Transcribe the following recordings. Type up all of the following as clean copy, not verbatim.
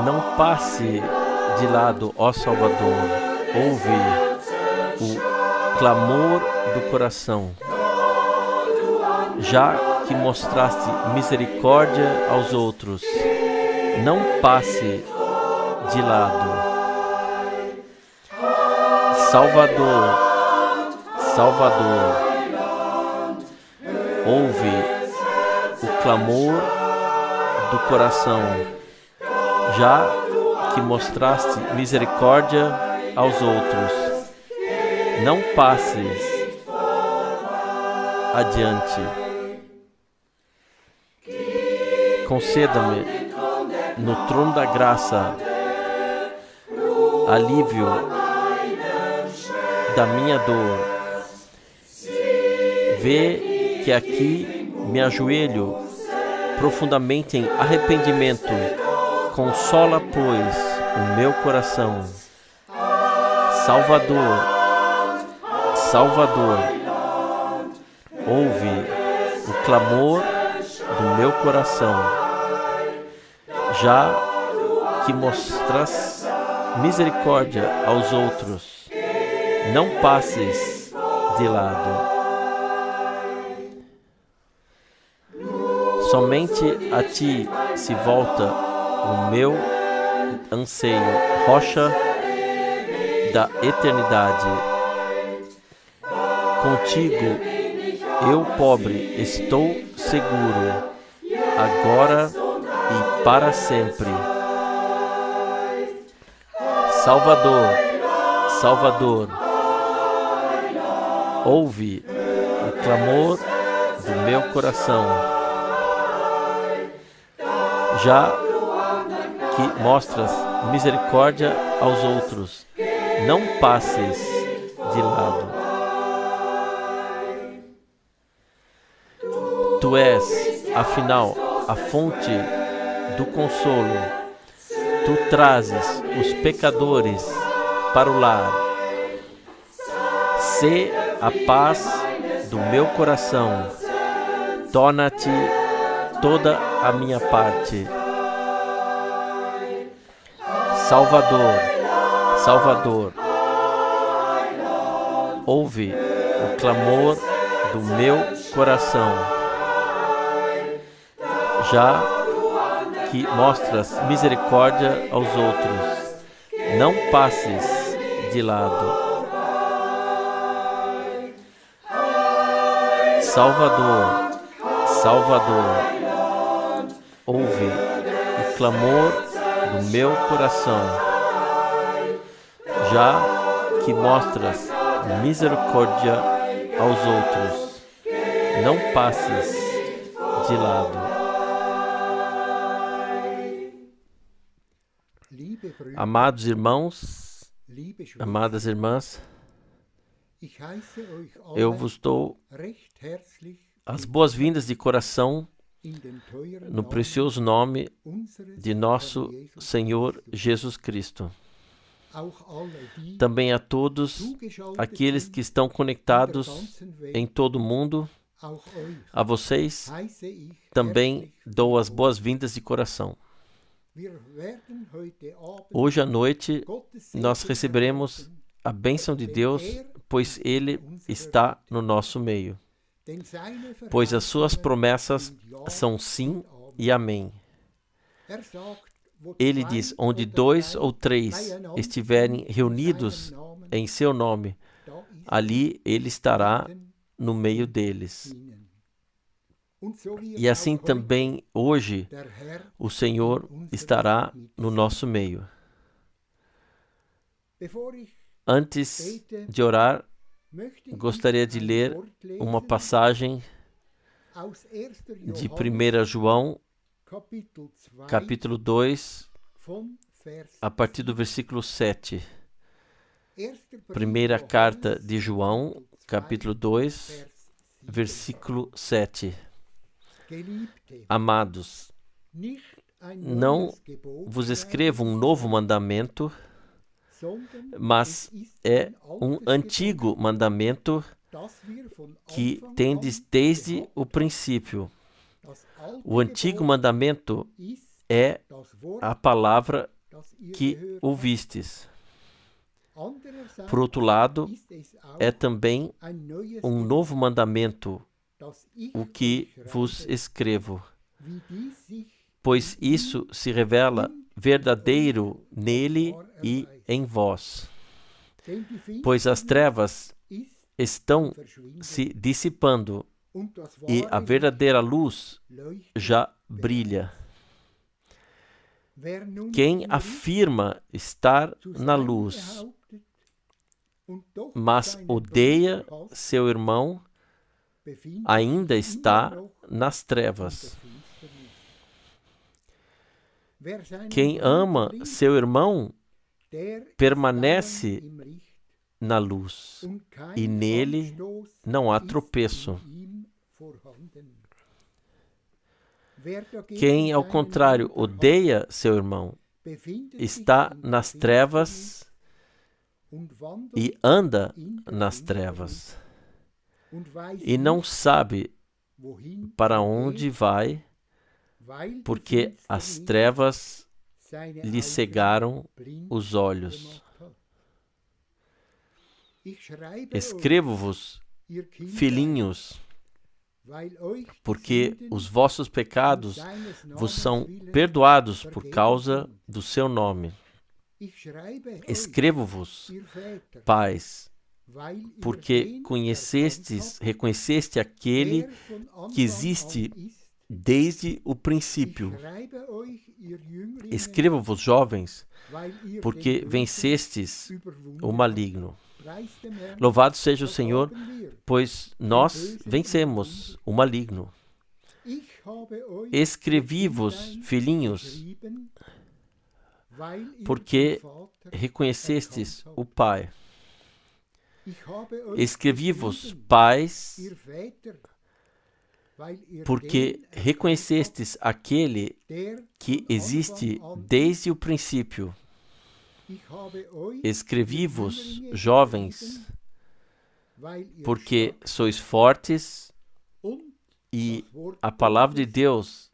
Não passe de lado, ó Salvador. Ouve o clamor do coração. Já que mostraste misericórdia aos outros, não passe de lado. Salvador, Salvador, ouve o clamor do coração. Já que mostraste misericórdia aos outros, não passes adiante. Conceda-me, no trono da graça, alívio da minha dor. Vê que aqui me ajoelho profundamente em arrependimento. Consola, pois, o meu coração. Salvador, Salvador, ouve o clamor do meu coração. Já que mostras misericórdia aos outros, não passes de lado. Somente a ti se volta o meu anseio, rocha da eternidade. Contigo, eu, pobre, estou seguro, agora e para sempre. Salvador, Salvador, ouve o clamor do meu coração. Já que mostras misericórdia aos outros, não passes de lado. Tu és, afinal, a fonte do consolo. Tu trazes os pecadores para o lar. Sê a paz do meu coração. Torna-te toda a minha parte. Salvador, Salvador, ouve o clamor do meu coração. Já que mostras misericórdia aos outros, não passes de lado. Salvador, Salvador, ouve o clamor do meu coração. Já que mostras misericórdia aos outros, não passes de lado. Amados irmãos, amadas irmãs, eu vos dou as boas-vindas de coração no precioso nome de nosso Senhor Jesus Cristo. Também a todos aqueles que estão conectados em todo o mundo, a vocês também dou as boas-vindas de coração. Hoje à noite nós receberemos a bênção de Deus, pois Ele está no nosso meio. Pois as suas promessas são sim e amém. Ele diz, onde 2 ou 3 estiverem reunidos em seu nome, ali Ele estará no meio deles. E assim também hoje o Senhor estará no nosso meio. Antes de orar, gostaria de ler uma passagem de 1 João, capítulo 2, a partir do versículo 7. Primeira carta de João, capítulo 2, versículo 7. Amados, não vos escrevo um novo mandamento, mas é um antigo mandamento que tendes desde o princípio. O antigo mandamento é a palavra que ouvistes. Por outro lado, é também um novo mandamento, o que vos escrevo, pois isso se revela verdadeiro nele e em vós. Pois as trevas estão se dissipando e a verdadeira luz já brilha. Quem afirma estar na luz, mas odeia seu irmão, ainda está nas trevas. Quem ama seu irmão permanece na luz, e nele não há tropeço. Quem, ao contrário, odeia seu irmão, está nas trevas e anda nas trevas, e não sabe para onde vai, porque as trevas lhe cegaram os olhos. Escrevo-vos, filhinhos, porque os vossos pecados vos são perdoados por causa do seu nome. Escrevo-vos, pais, porque reconheceste aquele que existe desde o princípio. Escrevo-vos, jovens, porque vencestes o maligno. Louvado seja o Senhor, pois nós vencemos o maligno. Escrevi-vos, filhinhos, porque reconhecestes o Pai. Escrevi-vos, pais, porque reconhecestes aquele que existe desde o princípio. Escrevi-vos, jovens, porque sois fortes e a palavra de Deus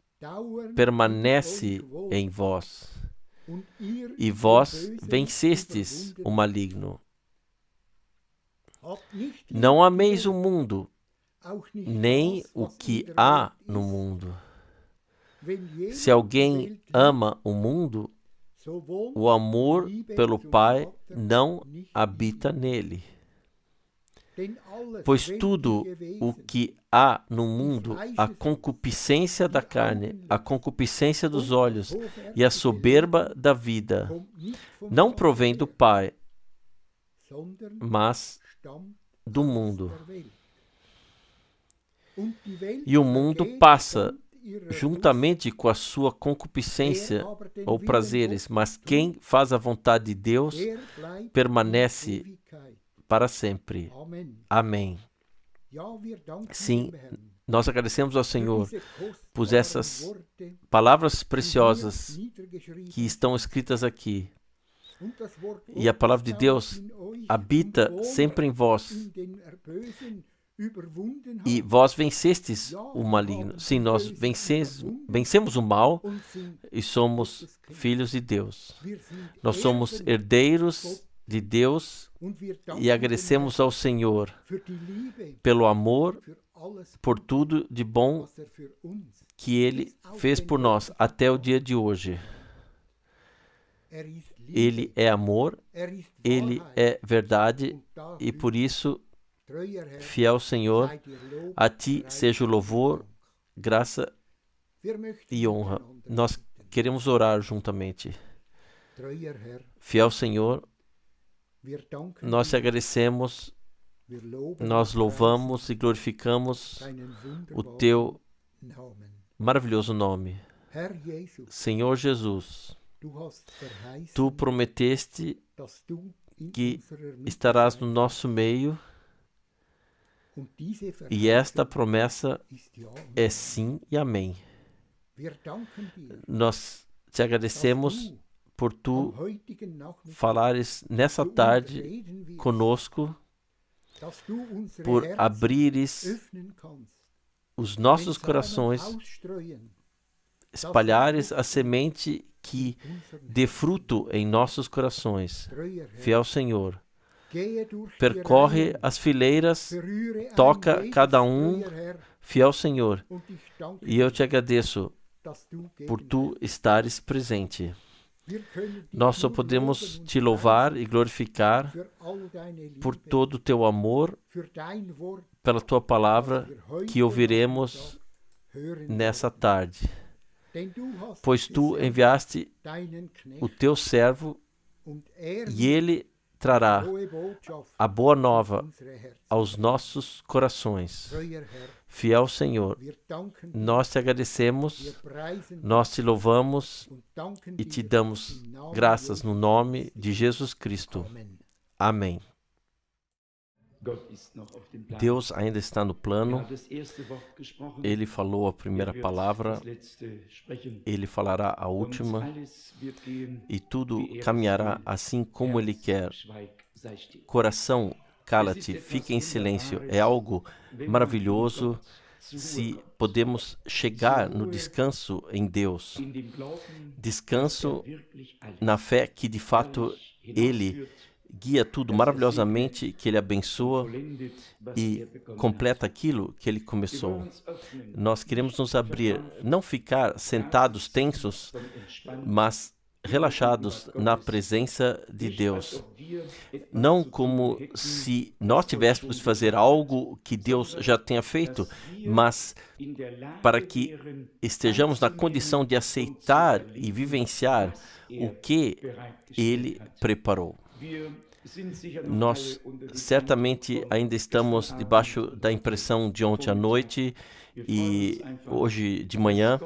permanece em vós, e vós vencestes o maligno. Não ameis o mundo, nem o que há no mundo. Se alguém ama o mundo, o amor pelo Pai não habita nele. Pois tudo o que há no mundo, a concupiscência da carne, a concupiscência dos olhos e a soberba da vida, não provém do Pai, mas do mundo. E o mundo passa juntamente com a sua concupiscência ou prazeres, mas quem faz a vontade de Deus permanece para sempre. Amém. Sim, nós agradecemos ao Senhor por essas palavras preciosas que estão escritas aqui. E a palavra de Deus habita sempre em vós. E vós vencestes o maligno. Sim, nós vencemos o mal e somos filhos de Deus. Nós somos herdeiros de Deus e agradecemos ao Senhor pelo amor, por tudo de bom que Ele fez por nós até o dia de hoje. Ele é amor, Ele é verdade e por isso, fiel Senhor, a Ti seja o louvor, graça e honra. Nós queremos orar juntamente. Fiel Senhor, nós te agradecemos, nós louvamos e glorificamos o Teu maravilhoso nome. Senhor Jesus, Tu prometeste que estarás no nosso meio e esta promessa é sim e amém. Nós te agradecemos por Tu falares nessa tarde conosco, por abrires os nossos corações espalhares a semente que dê fruto em nossos corações. Fiel Senhor, percorre as fileiras, toca cada um, fiel Senhor, e eu te agradeço por tu estares presente. Nós só podemos te louvar e glorificar por todo o teu amor, pela tua palavra que ouviremos nessa tarde. Pois tu enviaste o teu servo e ele trará a boa nova aos nossos corações. Fiel Senhor, nós te agradecemos, nós te louvamos e te damos graças no nome de Jesus Cristo. Amém. Deus ainda está no plano. Ele falou a primeira palavra, Ele falará a última, e tudo caminhará assim como Ele quer. Coração, cala-te, fica em silêncio. É algo maravilhoso se podemos chegar no descanso em Deus. Descanso na fé que, de fato, Ele guia tudo maravilhosamente, que Ele abençoa e completa aquilo que Ele começou. Nós queremos nos abrir, não ficar sentados tensos, mas relaxados na presença de Deus. Não como se nós tivéssemos que fazer algo que Deus já tenha feito, mas para que estejamos na condição de aceitar e vivenciar o que Ele preparou. Nós certamente ainda estamos debaixo da impressão de ontem à noite e hoje de manhã.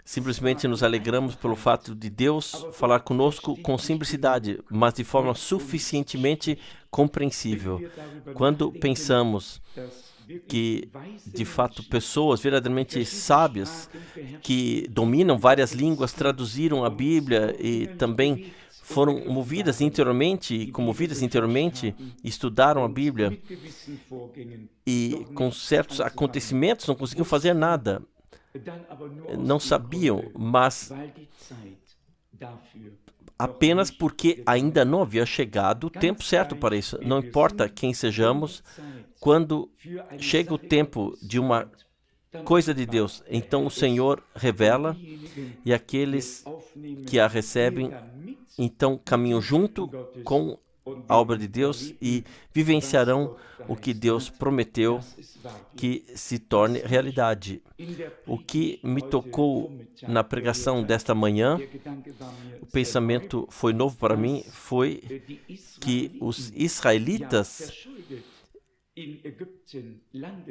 Simplesmente nos alegramos pelo fato de Deus falar conosco com simplicidade, mas de forma suficientemente compreensível. Quando pensamos que, de fato, pessoas verdadeiramente sábias, que dominam várias línguas, traduziram a Bíblia e também foram movidas interiormente, comovidas interiormente, estudaram a Bíblia e com certos acontecimentos não conseguiam fazer nada. Não sabiam, mas apenas porque ainda não havia chegado o tempo certo para isso. Não importa quem sejamos, quando chega o tempo de uma coisa de Deus, então o Senhor revela e aqueles que a recebem, então caminham junto com a obra de Deus e vivenciarão o que Deus prometeu que se torne realidade. O que me tocou na pregação desta manhã, o pensamento foi novo para mim, foi que os israelitas,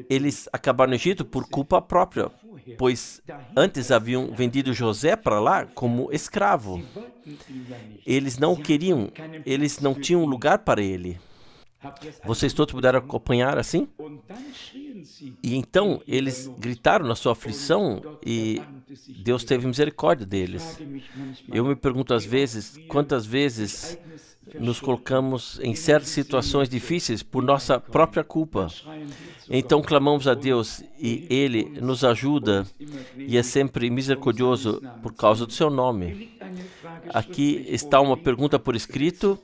eles acabaram no Egito por culpa própria, pois antes haviam vendido José para lá como escravo. Eles não queriam, eles não tinham lugar para ele. Vocês todos puderam acompanhar assim? E então eles gritaram na sua aflição e Deus teve misericórdia deles. Eu me pergunto às vezes, quantas vezes nos colocamos em certas situações difíceis por nossa própria culpa. Então clamamos a Deus e Ele nos ajuda e é sempre misericordioso por causa do seu nome. Aqui está uma pergunta por escrito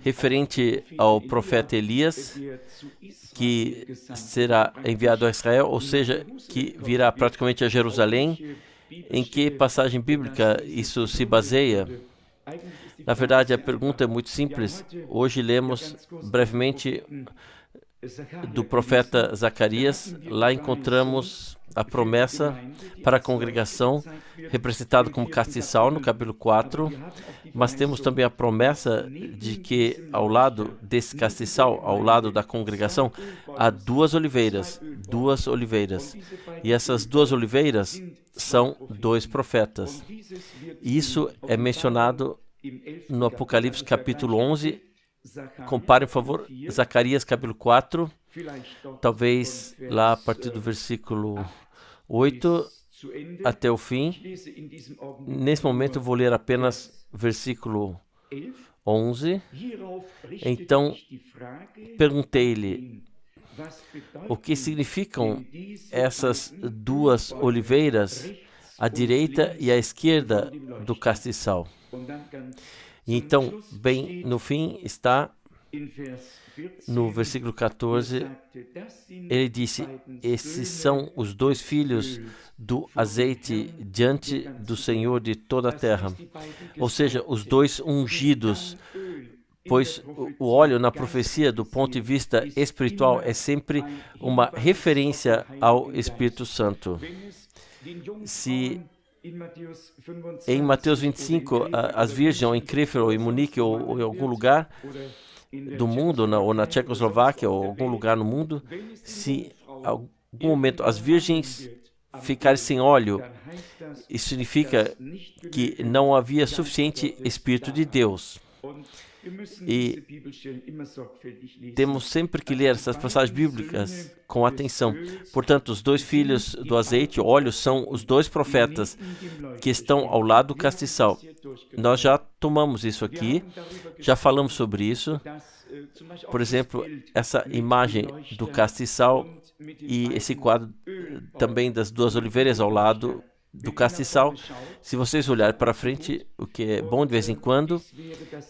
referente ao profeta Elias, que será enviado a Israel, ou seja, que virá praticamente a Jerusalém. Em que passagem bíblica isso se baseia? Na verdade, a pergunta é muito simples. Hoje lemos brevemente do profeta Zacarias. Lá encontramos a promessa para a congregação, representada como castiçal no capítulo 4, mas temos também a promessa de que ao lado desse castiçal, ao lado da congregação, há duas oliveiras, e essas duas oliveiras são dois profetas. Isso é mencionado no Apocalipse capítulo 11, compare, por favor, Zacarias capítulo 4, talvez lá a partir do versículo 8 até o fim. Nesse momento eu vou ler apenas versículo 11. Então perguntei-lhe, o que significam essas duas oliveiras à direita e à esquerda do castiçal. E então, bem no fim, está no versículo 14, ele disse: esses são os 2 filhos do azeite diante do Senhor de toda a terra. Ou seja, os 2 ungidos, pois o óleo na profecia, do ponto de vista espiritual, é sempre uma referência ao Espírito Santo. Se em Mateus 25, as virgens, ou em Krefeld, ou em Munique, ou em algum lugar do mundo, ou na Tchecoslováquia, ou algum lugar no mundo, se em algum momento as virgens ficarem sem óleo, isso significa que não havia suficiente Espírito de Deus. E temos sempre que ler essas passagens bíblicas com atenção. Portanto, os 2 filhos do azeite, óleo, são os 2 profetas que estão ao lado do castiçal. Nós já tomamos isso aqui, já falamos sobre isso. Por exemplo, essa imagem do castiçal e esse quadro também das 2 oliveiras ao lado do castiçal. Se vocês olharem para frente, o que é bom de vez em quando,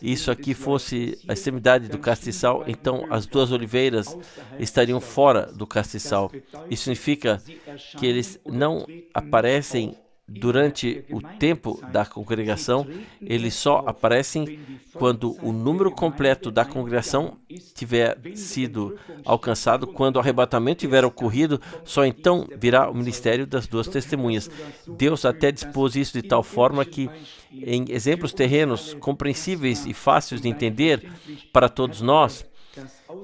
isso aqui fosse a extremidade do castiçal, então as 2 oliveiras estariam fora do castiçal. Isso significa que eles não aparecem durante o tempo da congregação, eles só aparecem quando o número completo da congregação tiver sido alcançado. Quando o arrebatamento tiver ocorrido, só então virá o ministério das 2 testemunhas. Deus até dispôs isso de tal forma que, em exemplos terrenos compreensíveis e fáceis de entender para todos nós,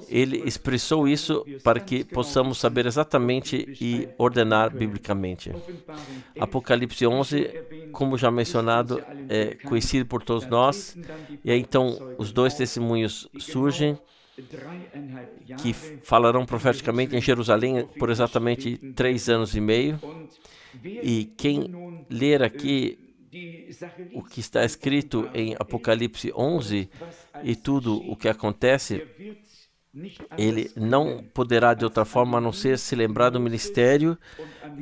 ele expressou isso para que possamos saber exatamente e ordenar biblicamente. Apocalipse 11, como já mencionado, é conhecido por todos nós. E aí, então, os 2 testemunhos surgem, que falarão profeticamente em Jerusalém por exatamente 3 anos e meio. E quem ler aqui o que está escrito em Apocalipse 11 e tudo o que acontece, ele não poderá de outra forma a não ser se lembrar do ministério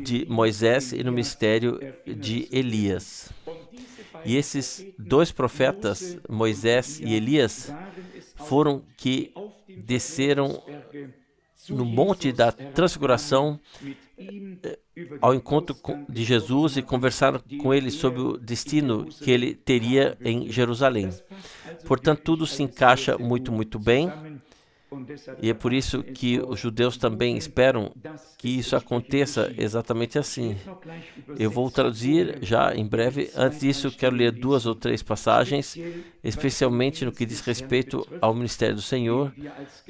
de Moisés e no ministério de Elias. E esses 2 profetas, Moisés e Elias, foram que desceram no Monte da Transfiguração ao encontro de Jesus e conversaram com ele sobre o destino que ele teria em Jerusalém. Portanto, tudo se encaixa muito, muito bem. E é por isso que os judeus também esperam que isso aconteça exatamente assim. Eu vou traduzir já em breve. Antes disso, quero ler 2 ou 3 passagens, especialmente no que diz respeito ao ministério do Senhor,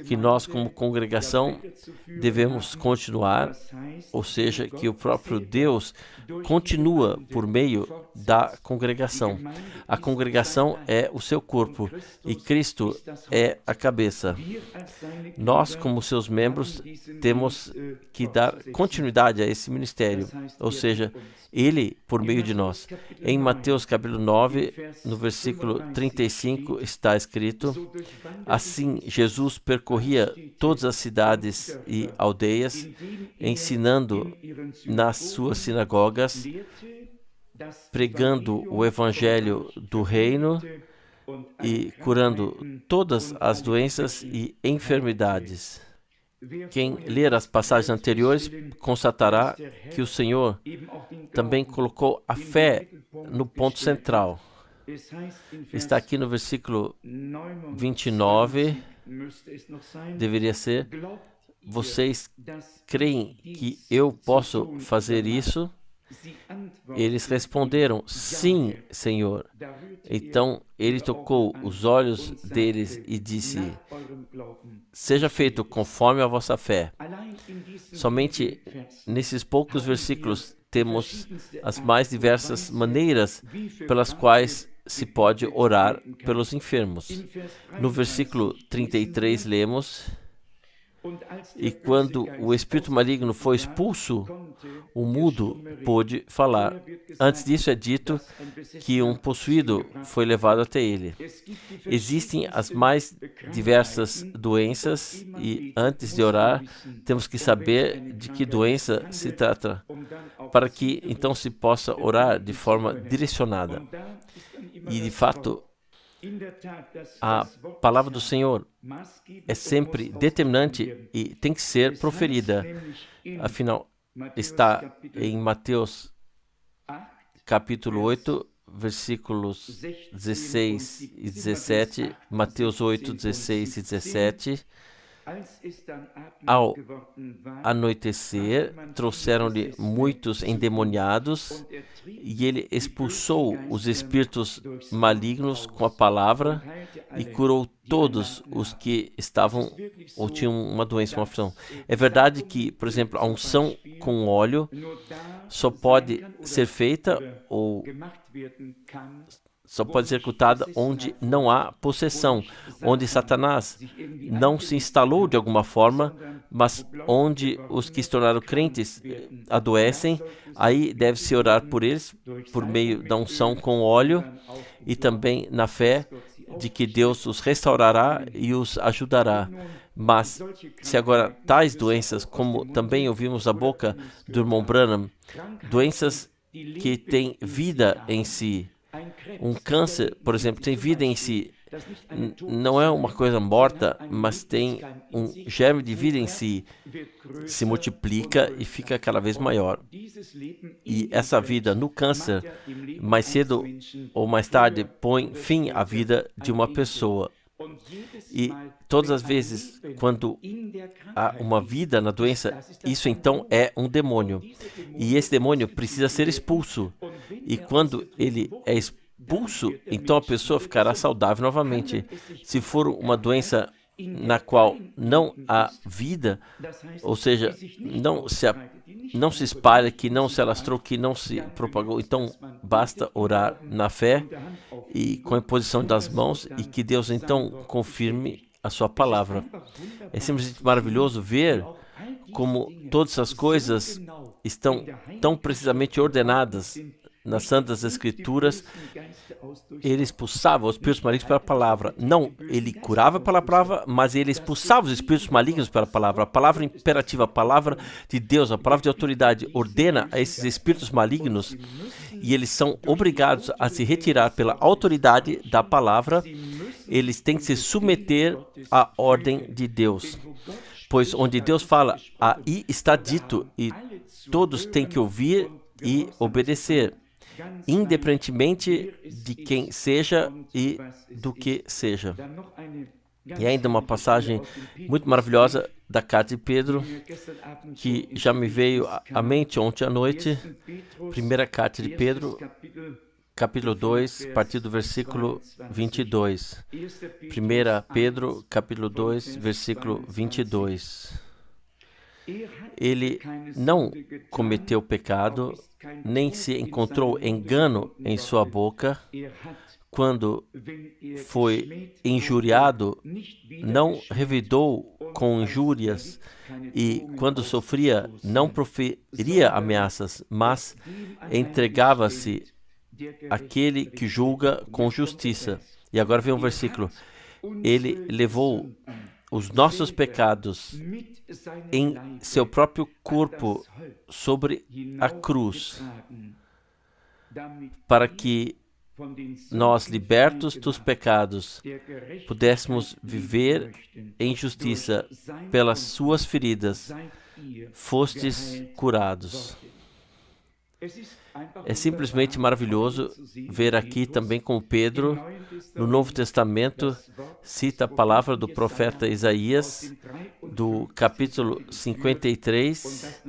que nós, como congregação, devemos continuar, ou seja, que o próprio Deus continua por meio da congregação. A congregação é o seu corpo e Cristo é a cabeça. Nós, como seus membros, temos que dar continuidade a esse ministério, ou seja, ele por meio de nós. Em Mateus capítulo 9, no versículo 35, está escrito: assim Jesus percorria todas as cidades e aldeias, ensinando nas suas sinagogas, pregando o evangelho do reino e curando todas as doenças e enfermidades. Quem ler as passagens anteriores constatará que o Senhor também colocou a fé no ponto central. Está aqui no versículo 29, deveria ser: vocês creem que eu posso fazer isso? Eles responderam: sim, Senhor. Então ele tocou os olhos deles e disse: seja feito conforme a vossa fé. Somente nesses poucos versículos temos as mais diversas maneiras pelas quais se pode orar pelos enfermos. No versículo 33 lemos: e quando o espírito maligno foi expulso, o mudo pôde falar. Antes disso é dito que um possuído foi levado até ele. Existem as mais diversas doenças e antes de orar temos que saber de que doença se trata para que então se possa orar de forma direcionada. E de fato, a palavra do Senhor é sempre determinante e tem que ser proferida. Afinal, está em Mateus capítulo 8, versículos 16 e 17, Mateus 8, 16 e 17. Ao anoitecer, trouxeram-lhe muitos endemoniados e ele expulsou os espíritos malignos com a palavra e curou todos os que estavam ou tinham uma doença, uma aflição. É verdade que, por exemplo, a unção com óleo só pode ser feita ou só pode ser executada onde não há possessão, onde Satanás não se instalou de alguma forma, mas onde os que se tornaram crentes adoecem, aí deve-se orar por eles, por meio da unção com óleo e também na fé de que Deus os restaurará e os ajudará. Mas, se agora tais doenças, como também ouvimos da boca do irmão Branham, doenças que têm vida em si, um câncer, por exemplo, tem vida em si. Não é uma coisa morta, mas tem um germe de vida em si. Se multiplica e fica cada vez maior. E essa vida no câncer, mais cedo ou mais tarde, põe fim à vida de uma pessoa. E todas as vezes, quando há uma vida na doença, isso então é um demônio. E esse demônio precisa ser expulso. E quando ele é expulso, então a pessoa ficará saudável novamente. Se for uma doença na qual não há vida, ou seja, não se espalha, que não se alastrou, que não se propagou, então basta orar na fé e com a imposição das mãos e que Deus então confirme a sua palavra. É simplesmente maravilhoso ver como todas as coisas estão tão precisamente ordenadas nas Santas Escrituras. Ele expulsava os espíritos malignos pela palavra. Não, ele curava pela palavra, mas ele expulsava os espíritos malignos pela palavra. A palavra imperativa, a palavra de Deus, a palavra de autoridade ordena a esses espíritos malignos e eles são obrigados a se retirar pela autoridade da palavra. Eles têm que se submeter à ordem de Deus. Pois onde Deus fala, aí está dito, e todos têm que ouvir e obedecer, independentemente de quem seja e do que seja. E ainda uma passagem muito maravilhosa da carta de Pedro, que já me veio à mente ontem à noite. Primeira carta de Pedro, capítulo 2, a partir do versículo 22. 1 Pedro, capítulo 2, versículo 22. Ele não cometeu pecado, nem se encontrou engano em sua boca. Quando foi injuriado, não revidou com injúrias, e quando sofria, não proferia ameaças, mas entregava-se àquele que julga com justiça. E agora vem um versículo. Ele levou os nossos pecados em seu próprio corpo sobre a cruz, para que nós, libertos dos pecados, pudéssemos viver em justiça. Pelas suas feridas fostes curados. É simplesmente maravilhoso ver aqui também como Pedro, no Novo Testamento, cita a palavra do profeta Isaías, do capítulo 53,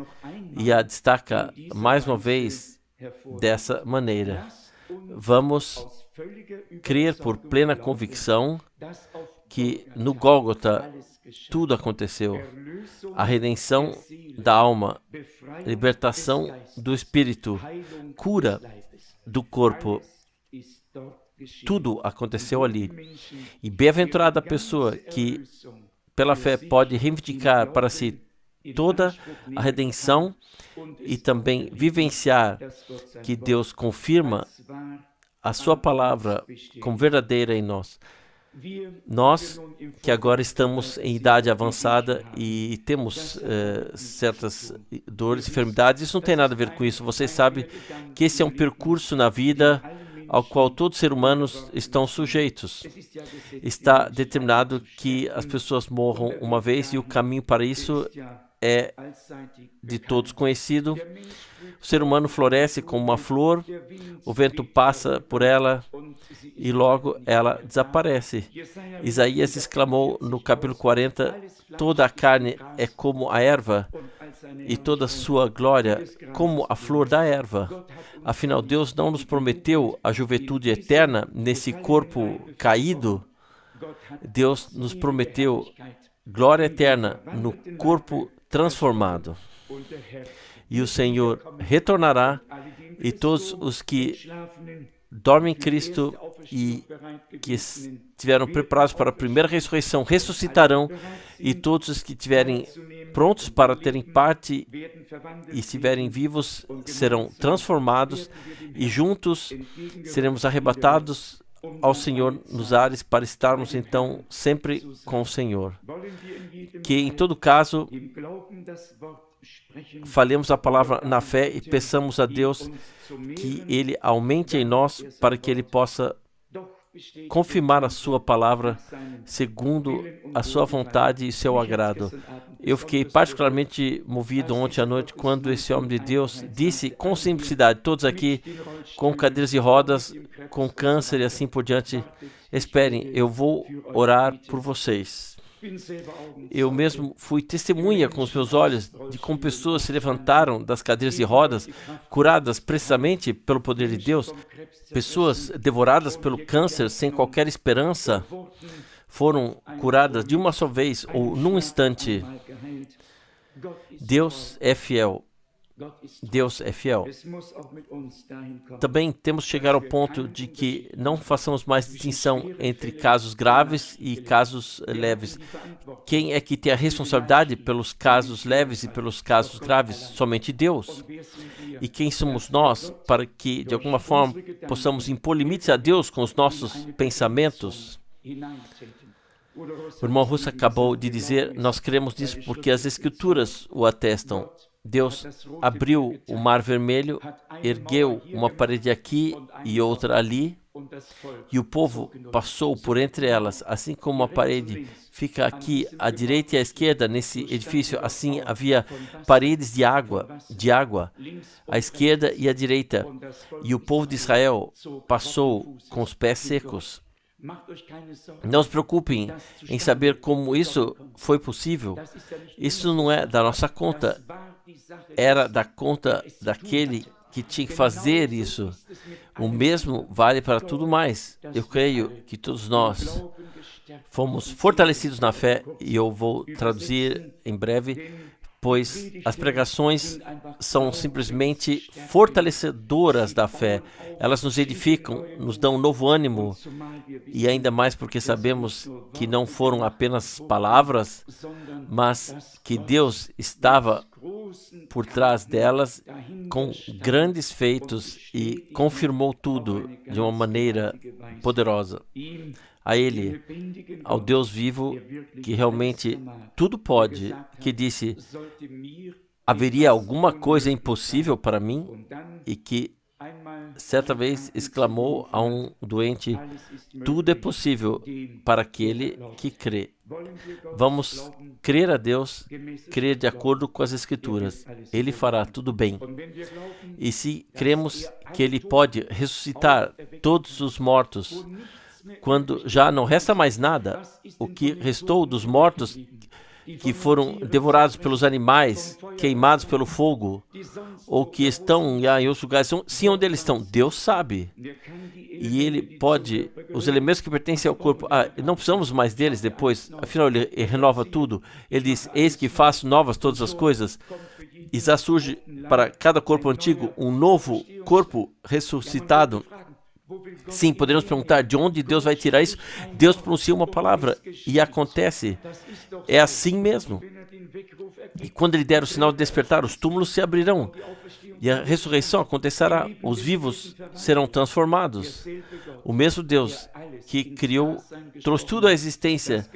e a destaca mais uma vez dessa maneira. Vamos crer por plena convicção que no Gólgota tudo aconteceu. A redenção da alma, libertação do espírito, cura do corpo, tudo aconteceu ali. E bem-aventurada a pessoa que, pela fé, pode reivindicar para si toda a redenção e também vivenciar que Deus confirma a sua palavra como verdadeira em nós. Nós, que agora estamos em idade avançada e temos certas dores, enfermidades, isso não tem nada a ver com isso. Vocês sabem que esse é um percurso na vida ao qual todos os seres humanos estão sujeitos. Está determinado que as pessoas morram uma vez e o caminho para isso é de todos conhecido. O ser humano floresce como uma flor, o vento passa por ela e logo ela desaparece. Isaías exclamou no capítulo 40, toda a carne é como a erva e toda a sua glória como a flor da erva. Afinal, Deus não nos prometeu a juventude eterna nesse corpo caído. Deus nos prometeu glória eterna no corpo transformado. E o Senhor retornará e todos os que dormem em Cristo e que estiveram preparados para a primeira ressurreição ressuscitarão, e todos os que estiverem prontos para terem parte e estiverem vivos serão transformados e juntos seremos arrebatados ao Senhor nos ares para estarmos então sempre com o Senhor. Que em todo caso falemos a palavra na fé e peçamos a Deus que Ele aumente em nós para que Ele possa confirmar a sua palavra segundo a sua vontade e seu agrado. Eu fiquei particularmente movido ontem à noite quando esse homem de Deus disse com simplicidade, todos aqui com cadeiras de rodas, com câncer e assim por diante, esperem, eu vou orar por vocês. Eu mesmo fui testemunha com os meus olhos de como pessoas se levantaram das cadeiras de rodas, curadas precisamente pelo poder de Deus. Pessoas devoradas pelo câncer sem qualquer esperança foram curadas de uma só vez ou num instante. Deus é fiel. Deus é fiel. Também temos que chegar ao ponto de que não façamos mais distinção entre casos graves e casos leves. Quem é que tem a responsabilidade pelos casos leves e pelos casos graves? Somente Deus. E quem somos nós para que, de alguma forma, possamos impor limites a Deus com os nossos pensamentos? O irmão Russo acabou de dizer, nós cremos nisso porque as Escrituras o atestam. Deus abriu o Mar Vermelho, ergueu uma parede aqui e outra ali, e o povo passou por entre elas. Assim como a parede fica aqui à direita e à esquerda nesse edifício, assim havia paredes de água à esquerda e à direita, e o povo de Israel passou com os pés secos. Não se preocupem em saber como isso foi possível. Isso não é da nossa conta. Era da conta daquele que tinha que fazer isso. O mesmo vale para tudo mais. Eu creio que todos nós fomos fortalecidos na fé, e eu vou traduzir em breve, pois as pregações são simplesmente fortalecedoras da fé. Elas nos edificam, nos dão um novo ânimo, e ainda mais porque sabemos que não foram apenas palavras, mas que Deus estava por trás delas com grandes feitos e confirmou tudo de uma maneira poderosa. A Ele, ao Deus vivo, que realmente tudo pode, que disse, haveria alguma coisa impossível para mim? E que certa vez exclamou a um doente, tudo é possível para aquele que crê. Vamos crer a Deus, crer de acordo com as Escrituras. Ele fará tudo bem. E se cremos que Ele pode ressuscitar todos os mortos, quando já não resta mais nada, o que restou dos mortos que foram devorados pelos animais, queimados pelo fogo, ou que estão em outros lugares, sim, onde eles estão, Deus sabe. E Ele pode, os elementos que pertencem ao corpo, não precisamos mais deles depois, afinal Ele renova tudo. Ele diz, eis que faço novas todas as coisas, e já surge para cada corpo antigo um novo corpo ressuscitado. Sim, podemos perguntar de onde Deus vai tirar isso. Deus pronuncia uma palavra e acontece. É assim mesmo. E quando Ele der o sinal de despertar, os túmulos se abrirão e a ressurreição acontecerá. Os vivos serão transformados. O mesmo Deus que criou, trouxe tudo à existência,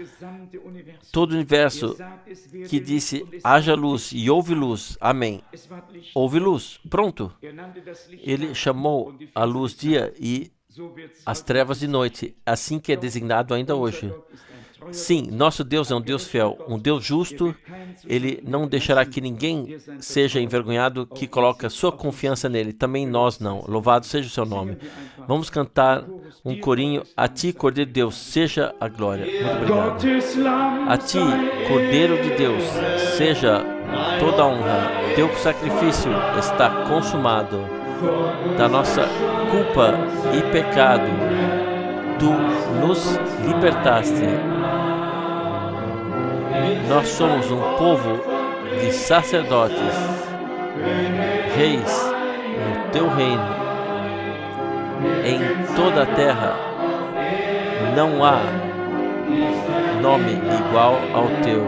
todo o universo, que disse, haja luz e houve luz. Amém. Houve luz. Pronto. Ele chamou a luz dia e as trevas de noite, assim que é designado ainda hoje. Sim, nosso Deus é um Deus fiel, um Deus justo. Ele não deixará que ninguém seja envergonhado que coloca sua confiança nele. Também nós não. Louvado seja o seu nome. Vamos cantar um corinho. A ti, Cordeiro de Deus, seja a glória. Muito obrigado. A ti, Cordeiro de Deus, seja toda a honra. Teu sacrifício está consumado. Da nossa culpa e pecado, tu nos libertaste. Nós somos um povo de sacerdotes, reis no teu reino. Em toda a terra não há nome igual ao teu.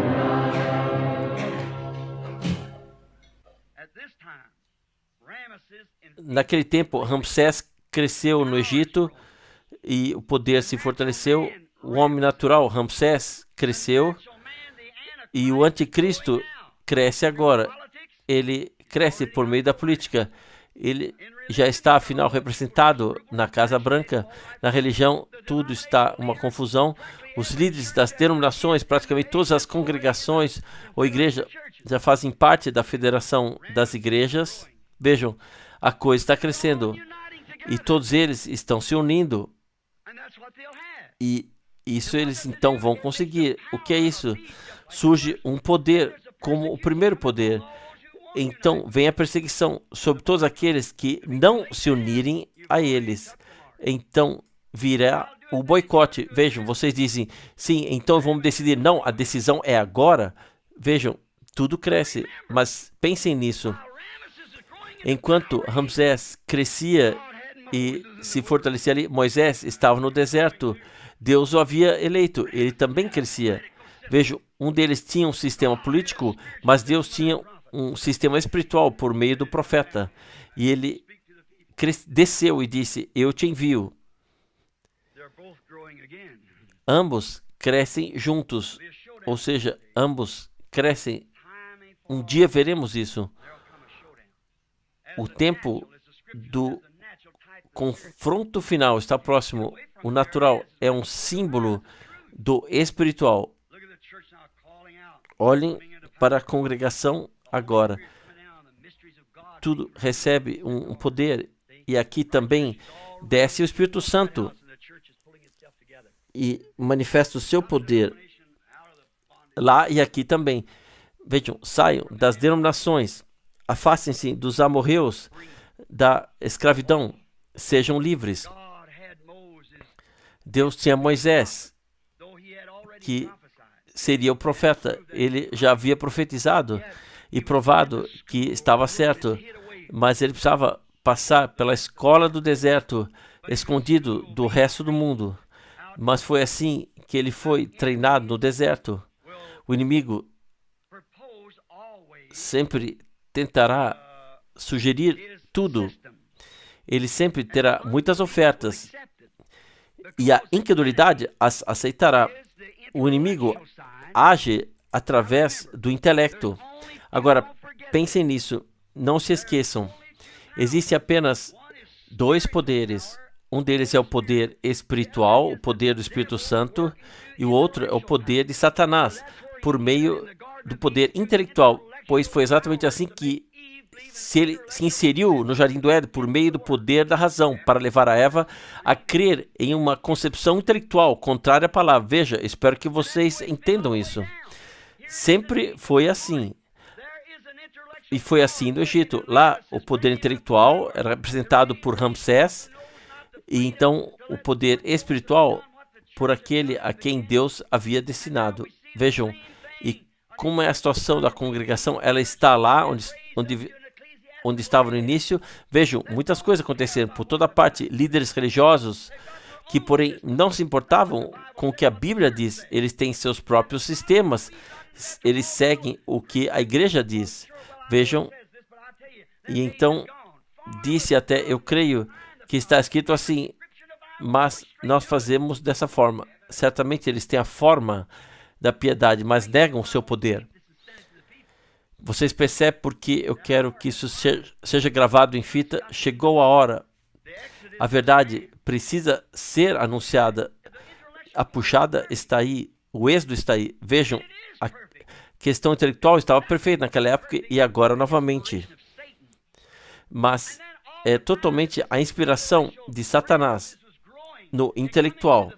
Naquele tempo, Ramsés cresceu no Egito e o poder se fortaleceu. O homem natural, Ramsés, cresceu e o anticristo cresce agora. Ele cresce por meio da política. Ele já está, afinal, representado na Casa Branca. Na religião, tudo está uma confusão. Os líderes das denominações, praticamente todas as congregações ou igrejas, já fazem parte da Federação das Igrejas. Vejam, a coisa está crescendo e todos eles estão se unindo. E isso eles então vão conseguir. O que é isso? Surge um poder como o primeiro poder. Então vem a perseguição sobre todos aqueles que não se unirem a eles. Então virá o boicote. Vejam, vocês dizem, sim, então vamos decidir. Não, a decisão é agora. Vejam, tudo cresce, mas pensem nisso. Enquanto Ramsés crescia e se fortalecia ali, Moisés estava no deserto. Deus o havia eleito, ele também crescia. Vejam, um deles tinha um sistema político, mas Deus tinha um sistema espiritual por meio do profeta. E ele desceu e disse, eu te envio. Ambos crescem juntos, ou seja, ambos crescem. Um dia veremos isso. O tempo do confronto final está próximo. O natural é um símbolo do espiritual. Olhem para a congregação agora. Tudo recebe um poder. E aqui também desce o Espírito Santo e manifesta o seu poder. Lá e aqui também. Vejam, saiam das denominações. Afastem-se dos amorreus, da escravidão, sejam livres. Deus tinha Moisés, que seria o profeta. Ele já havia profetizado e provado que estava certo, mas ele precisava passar pela escola do deserto, escondido do resto do mundo. Mas foi assim que ele foi treinado no deserto. O inimigo sempre tentará sugerir tudo. Ele sempre terá muitas ofertas e a incredulidade as aceitará. O inimigo age através do intelecto. Agora, pensem nisso. Não se esqueçam. Existem apenas dois poderes. Um deles é o poder espiritual, o poder do Espírito Santo, e o outro é o poder de Satanás, por meio do poder intelectual. Pois foi exatamente assim que ele se inseriu no Jardim do Éden, por meio do poder da razão, para levar a Eva a crer em uma concepção intelectual contrária à palavra. Veja, espero que vocês entendam isso. Sempre foi assim. E foi assim no Egito. Lá, o poder intelectual era representado por Ramsés, e então o poder espiritual por aquele a quem Deus havia destinado. Vejam, e como é a situação da congregação, ela está lá onde onde estava no início. Vejam, muitas coisas aconteceram por toda parte. Líderes religiosos que, porém, não se importavam com o que a Bíblia diz. Eles têm seus próprios sistemas. Eles seguem o que a igreja diz. Vejam, e então disse até, eu creio que está escrito assim, mas nós fazemos dessa forma. Certamente eles têm a forma da piedade, mas negam o seu poder. Vocês percebem porque eu quero que isso seja gravado em fita? Chegou a hora. A verdade precisa ser anunciada. A puxada está aí. O êxodo está aí. Vejam, a questão intelectual estava perfeita naquela época e agora novamente. Mas é totalmente a inspiração de Satanás no intelectual.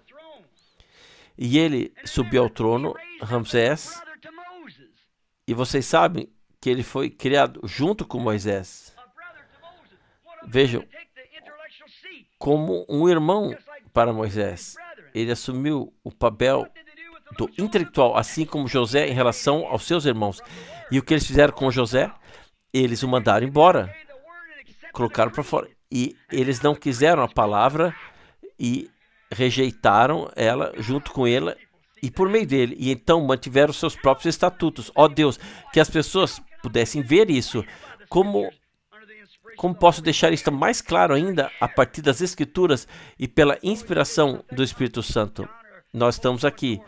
E ele subiu ao trono, Ramsés, e vocês sabem que ele foi criado junto com Moisés. Vejam, como um irmão para Moisés. Ele assumiu o papel do intelectual, assim como José em relação aos seus irmãos. E o que eles fizeram com José? Eles o mandaram embora. Colocaram para fora. E eles não quiseram a palavra e rejeitaram ela junto com ele e por meio dele. E então mantiveram seus próprios estatutos. Ó Deus, que as pessoas pudessem ver isso. Como posso deixar isso mais claro ainda a partir das Escrituras e pela inspiração do Espírito Santo? Nós estamos aqui.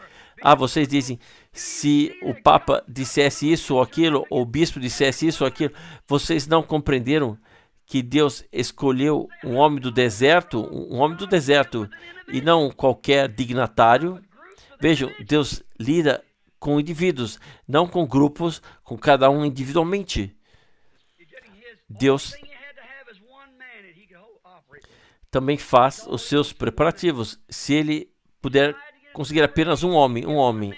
Vocês dizem, se o Papa dissesse isso ou aquilo, ou o Bispo dissesse isso ou aquilo, vocês não compreenderam que Deus escolheu um homem do deserto, e não qualquer dignatário. Vejam, Deus lida com indivíduos, não com grupos, com cada um individualmente. Deus também faz os seus preparativos. Se ele puder conseguir apenas um homem.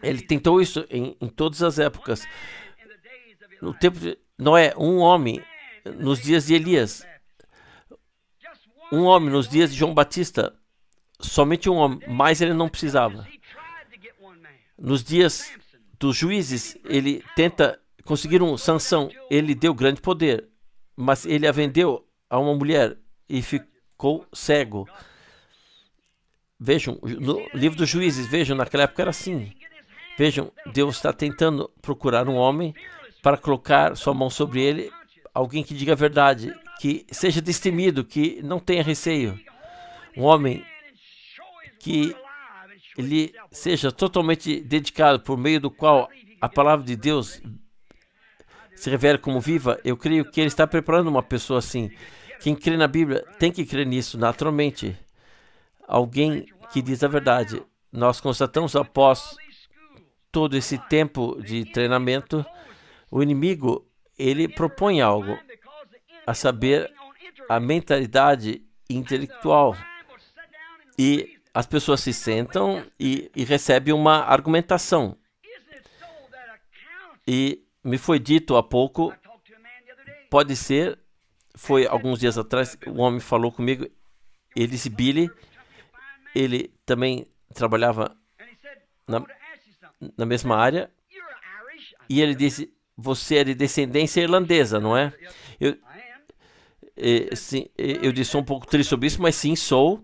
Ele tentou isso em todas as épocas. No tempo de Noé, um homem. Nos dias de Elias, um homem. Nos dias de João Batista, somente um homem, mas ele não precisava. Nos dias dos juízes, ele tenta conseguir um Sansão. Ele deu grande poder, mas ele a vendeu a uma mulher e ficou cego. Vejam, no livro dos juízes, vejam, naquela época era assim. Vejam, Deus está tentando procurar um homem para colocar sua mão sobre ele. Alguém que diga a verdade, que seja destemido, que não tenha receio. Um homem que ele seja totalmente dedicado, por meio do qual a palavra de Deus se revela como viva. Eu creio que ele está preparando uma pessoa assim. Quem crê na Bíblia tem que crer nisso naturalmente. Alguém que diz a verdade. Nós constatamos após todo esse tempo de treinamento, o inimigo ele propõe algo, a saber, a mentalidade intelectual. E as pessoas se sentam e recebem uma argumentação. E me foi dito há pouco, pode ser, foi alguns dias atrás, um homem falou comigo, ele disse, Billy, ele também trabalhava na mesma área, e ele disse, você é de descendência irlandesa, não é? Eu disse, sou um pouco triste sobre isso, mas sim, sou.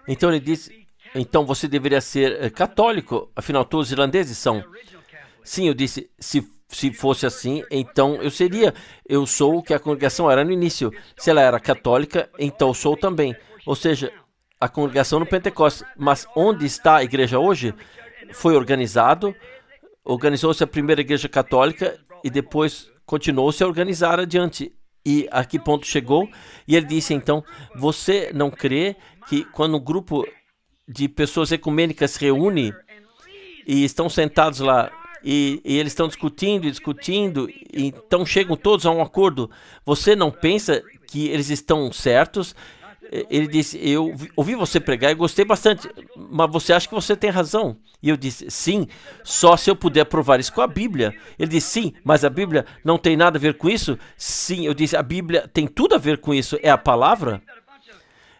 Então ele disse, então você deveria ser católico, afinal todos os irlandeses são. Sim, eu disse, se fosse assim, então eu sou o que a congregação era no início. Se ela era católica, então eu sou também. Ou seja, a congregação no Pentecostes. Mas onde está a igreja hoje? Foi organizou-se a primeira igreja católica e depois continuou-se a organizar adiante. E a que ponto chegou? E ele disse, então, você não crê que quando um grupo de pessoas ecumênicas se reúne e estão sentados lá e eles estão discutindo, e então chegam todos a um acordo, você não pensa que eles estão certos? Ele disse, eu ouvi você pregar e gostei bastante, mas você acha que você tem razão? E eu disse, sim, só se eu puder provar isso com a Bíblia. Ele disse, sim, mas a Bíblia não tem nada a ver com isso? Sim, eu disse, a Bíblia tem tudo a ver com isso, é a palavra?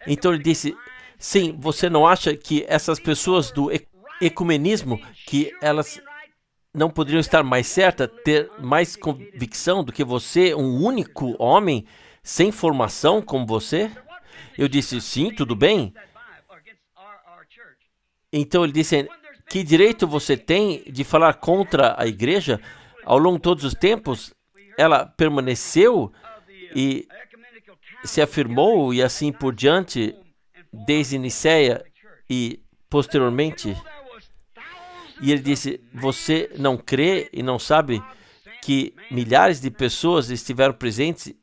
Então ele disse, sim, você não acha que essas pessoas do ecumenismo, que elas não poderiam estar mais certas, ter mais convicção do que você, um único homem sem formação como você? Eu disse, sim, tudo bem. Então ele disse, que direito você tem de falar contra a igreja? Ao longo de todos os tempos, ela permaneceu e se afirmou e assim por diante, desde Nicéia e posteriormente. E ele disse, você não crê e não sabe que milhares de pessoas estiveram presentes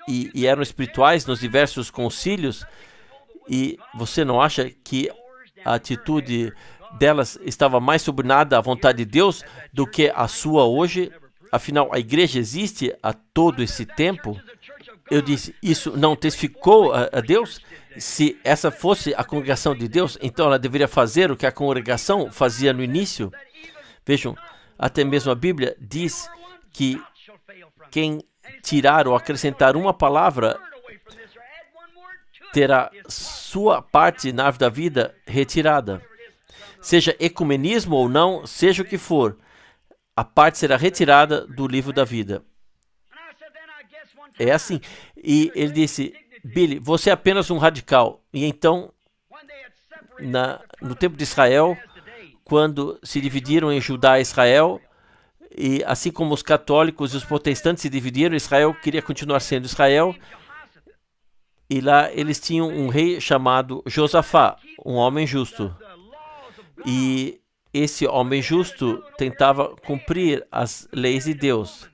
e eram espirituais nos diversos concílios, e você não acha que a atitude delas estava mais subordinada à vontade de Deus do que a sua hoje? Afinal, a igreja existe há todo esse tempo. Eu disse, isso não testificou a Deus? Se essa fosse a congregação de Deus, então ela deveria fazer o que a congregação fazia no início. Vejam, até mesmo a Bíblia diz que quem tirar ou acrescentar uma palavra terá sua parte na árvore da vida retirada. Seja ecumenismo ou não, seja o que for, a parte será retirada do livro da vida. É assim. E ele disse, Billy, você é apenas um radical. E então, no tempo de Israel, quando se dividiram em Judá e Israel, e assim como os católicos e os protestantes se dividiram, Israel queria continuar sendo Israel. E lá eles tinham um rei chamado Josafá, um homem justo. E esse homem justo tentava cumprir as leis de Deus.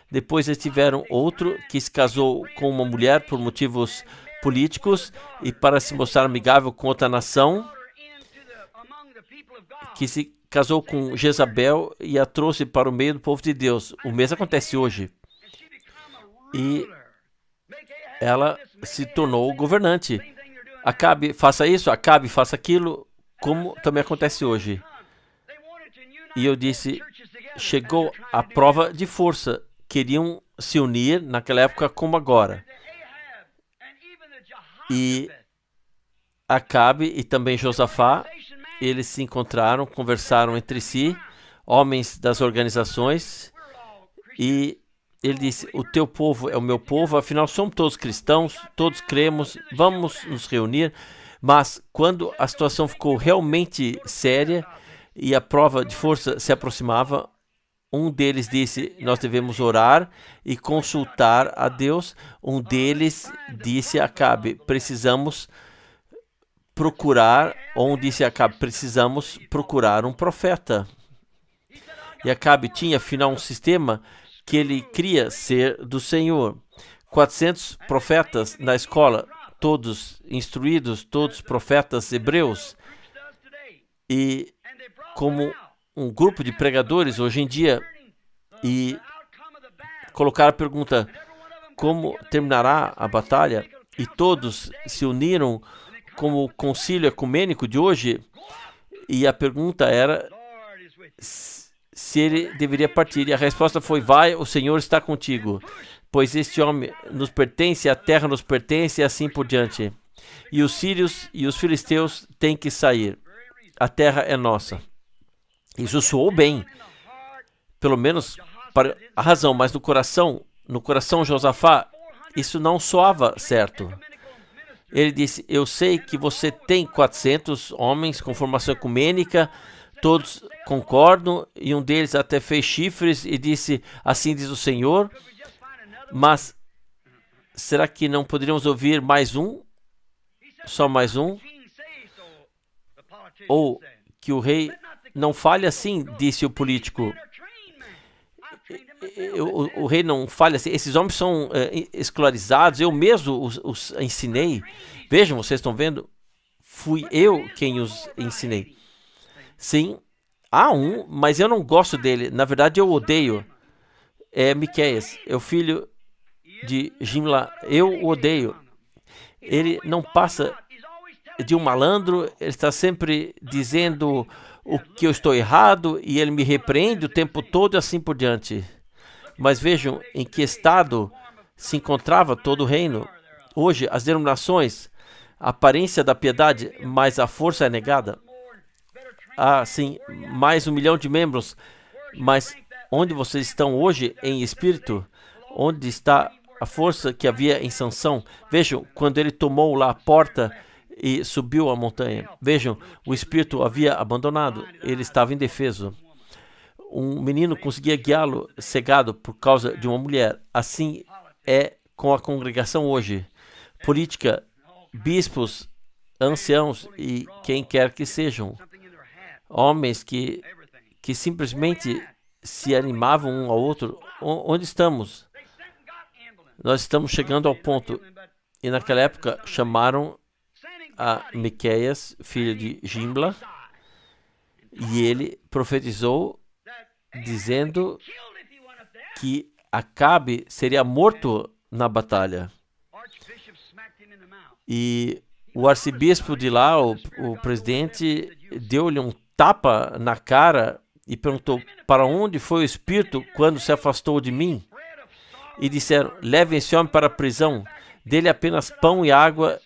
Depois eles tiveram outro que se casou com uma mulher por motivos políticos e para se mostrar amigável com outra nação, que se casou com Jezabel e a trouxe para o meio do povo de Deus. O mesmo acontece hoje. E ela se tornou governante. Acabe, faça isso, Acabe, faça aquilo, como também acontece hoje. E eu disse, chegou a prova de força. Queriam se unir naquela época como agora. E Acabe e também Josafá, eles se encontraram, conversaram entre si, homens das organizações, e ele disse, o teu povo é o meu povo, afinal somos todos cristãos, todos cremos, vamos nos reunir. Mas quando a situação ficou realmente séria e a prova de força se aproximava, um deles disse, nós devemos orar e consultar a Deus. Um deles disse a Acabe, precisamos procurar, ou um disse a Acabe, precisamos procurar um profeta. E Acabe tinha, afinal, um sistema que ele cria ser do Senhor. 400 profetas na escola, todos instruídos, todos profetas hebreus. E como um grupo de pregadores hoje em dia, e colocaram a pergunta, como terminará a batalha? E todos se uniram como o concílio ecumênico de hoje, e a pergunta era se ele deveria partir. E a resposta foi, vai, o Senhor está contigo, pois este homem nos pertence, a terra nos pertence, e assim por diante. E os sírios e os filisteus têm que sair. A terra é nossa. Isso soou bem, pelo menos para a razão, mas no coração Josafá, isso não soava certo. Ele disse, eu sei que você tem 400 homens com formação ecumênica, todos concordam, e um deles até fez chifres e disse, assim diz o Senhor, mas será que não poderíamos ouvir mais um? Só mais um? Ou que o rei não fale assim, disse o político. O rei não fale assim. Esses homens são escolarizados, eu mesmo os ensinei. Vejam, vocês estão vendo? Fui eu quem os ensinei. Sim, há um, mas eu não gosto dele. Na verdade, eu odeio. É Miqueias, é o filho de Jimla. Eu o odeio. Ele não passa de um malandro, ele está sempre dizendo o que eu estou errado e ele me repreende o tempo todo e assim por diante. Mas vejam em que estado se encontrava todo o reino. Hoje, as denominações, a aparência da piedade, mas a força é negada. Há, sim, mais 1 milhão de membros, Mas onde vocês estão hoje em espírito, onde está a força que havia em Sansão? Vejam, quando ele tomou lá a porta e subiu a montanha. Vejam, o espírito havia abandonado, ele estava indefeso. Um menino conseguia guiá-lo cegado por causa de uma mulher. Assim é com a congregação hoje. Política, bispos, anciãos e quem quer que sejam. Homens que simplesmente se animavam um ao outro. Onde estamos? Nós estamos chegando ao ponto. E naquela época chamaram a Miqueias, filho de Jimla, e ele profetizou dizendo que Acabe seria morto na batalha. E o arcebispo de lá, o presidente, deu-lhe um tapa na cara e perguntou: para onde foi o espírito quando se afastou de mim? E disseram: levem esse homem para a prisão, dê-lhe apenas pão e água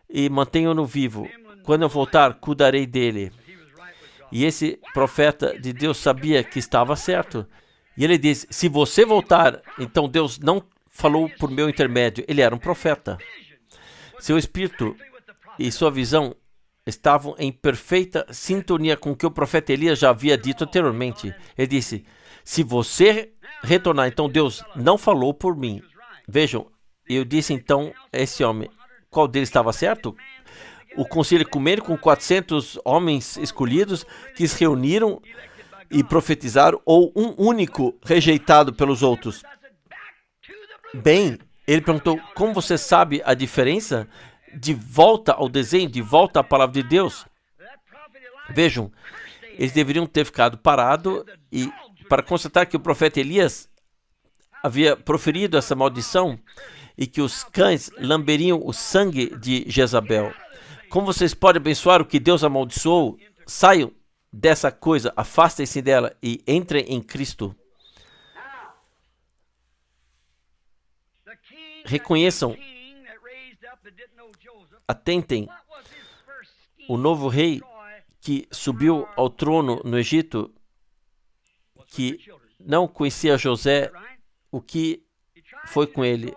e mantenham-no vivo. Quando eu voltar, cuidarei dele. E esse profeta de Deus sabia que estava certo. E ele disse: se você voltar, então Deus não falou por meu intermédio. Ele era um profeta. Seu espírito e sua visão estavam em perfeita sintonia com o que o profeta Elias já havia dito anteriormente. Ele disse: se você retornar, então Deus não falou por mim. Vejam, eu disse então a esse homem: qual deles estava certo? O conselho ecumênico com 400 homens escolhidos que se reuniram e profetizaram, ou um único rejeitado pelos outros? Bem, ele perguntou: como você sabe a diferença? De volta ao desenho, de volta à palavra de Deus. Vejam, eles deveriam ter ficado parados e para constatar que o profeta Elias havia proferido essa maldição e que os cães lamberiam o sangue de Jezabel. Como vocês podem abençoar o que Deus amaldiçoou? Saiam dessa coisa, afastem-se dela e entrem em Cristo. Reconheçam, atentem, o novo rei que subiu ao trono no Egito, que não conhecia José. O que foi com ele?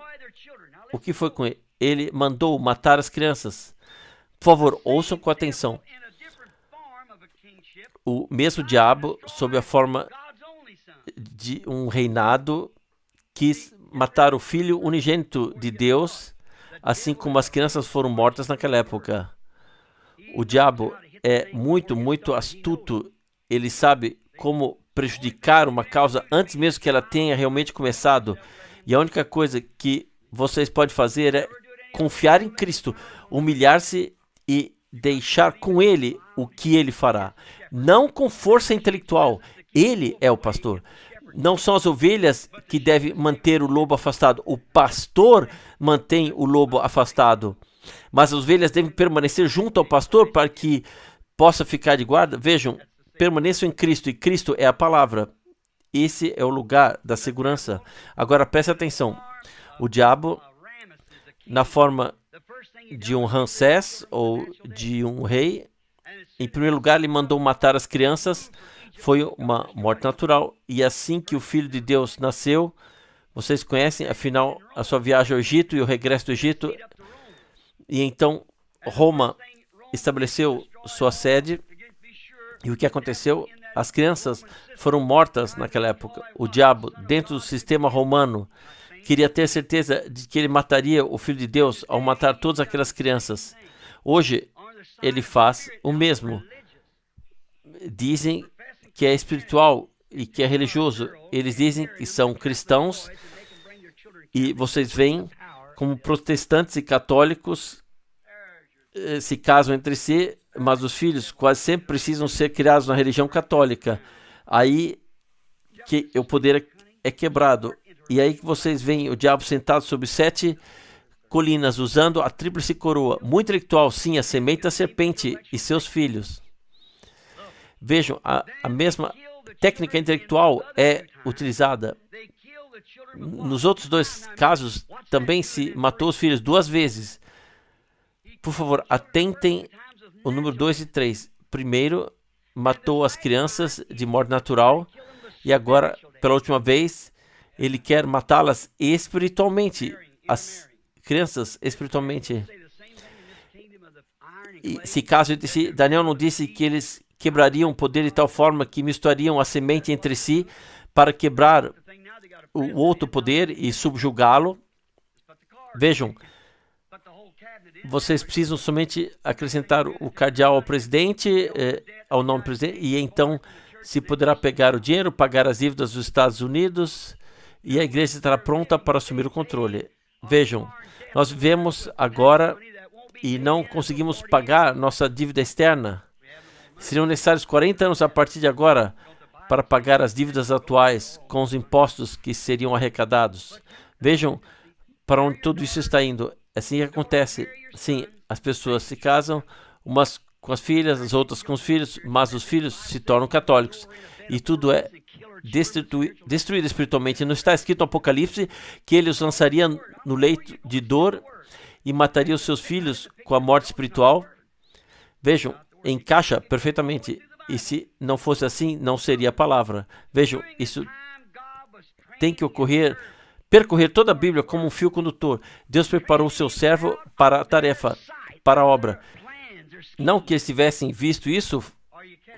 O que foi com ele? Ele mandou matar as crianças. Por favor, ouçam com atenção. O mesmo diabo, sob a forma de um reinado, quis matar o filho unigênito de Deus, assim como as crianças foram mortas naquela época. O diabo é muito, muito astuto. Ele sabe como prejudicar uma causa antes mesmo que ela tenha realmente começado. E a única coisa que vocês podem fazer é confiar em Cristo, humilhar-se e deixar com Ele o que Ele fará. Não com força intelectual. Ele é o pastor. Não são as ovelhas que devem manter o lobo afastado. O pastor mantém o lobo afastado. Mas as ovelhas devem permanecer junto ao pastor para que possa ficar de guarda. Vejam, permaneçam em Cristo e Cristo é a palavra. Esse é o lugar da segurança. Agora preste atenção. O diabo, na forma de um Ramsés ou de um rei, em primeiro lugar, ele mandou matar as crianças. Foi uma morte natural. E assim que o Filho de Deus nasceu, vocês conhecem, afinal, a sua viagem ao Egito e o regresso do Egito. E então, Roma estabeleceu sua sede. E o que aconteceu? As crianças foram mortas naquela época. O diabo, dentro do sistema romano, queria ter certeza de que ele mataria o Filho de Deus ao matar todas aquelas crianças. Hoje, ele faz o mesmo. Dizem que é espiritual e que é religioso. Eles dizem que são cristãos e vocês veem como protestantes e católicos se casam entre si, mas os filhos quase sempre precisam ser criados na religião católica. Aí que o poder é quebrado. E aí que vocês veem o diabo sentado sobre 7 colinas, usando a tríplice coroa. Muito intelectual, sim, a semente da serpente e seus filhos. Vejam, a mesma técnica intelectual é utilizada. Nos outros 2 casos, também se matou os filhos 2 vezes. Por favor, atentem o número 2 e 3. Primeiro, matou as crianças de morte natural. e agora, pela última vez, ele quer matá-las espiritualmente, as crianças espiritualmente. E se caso Daniel não disse que eles quebrariam o poder de tal forma que misturariam a semente entre si para quebrar o outro poder e subjugá-lo. Vejam, vocês precisam somente acrescentar o cardeal ao presidente, ao nome presidente, e então se poderá pegar o dinheiro, pagar as dívidas dos Estados Unidos, e a igreja estará pronta para assumir o controle. Vejam, nós vivemos agora e não conseguimos pagar nossa dívida externa. Seriam necessários 40 anos a partir de agora para pagar as dívidas atuais com os impostos que seriam arrecadados. Vejam para onde tudo isso está indo. Assim que acontece. Sim, as pessoas se casam, umas com as filhas, as outras com os filhos, mas os filhos se tornam católicos. E tudo é destruído espiritualmente. Não está escrito no Apocalipse que ele os lançaria no leito de dor e mataria os seus filhos com a morte espiritual? Vejam, encaixa perfeitamente. E se não fosse assim, não seria a palavra. Vejam, isso tem que percorrer toda a Bíblia como um fio condutor. Deus preparou o seu servo para a tarefa, para a obra. Não que eles tivessem visto isso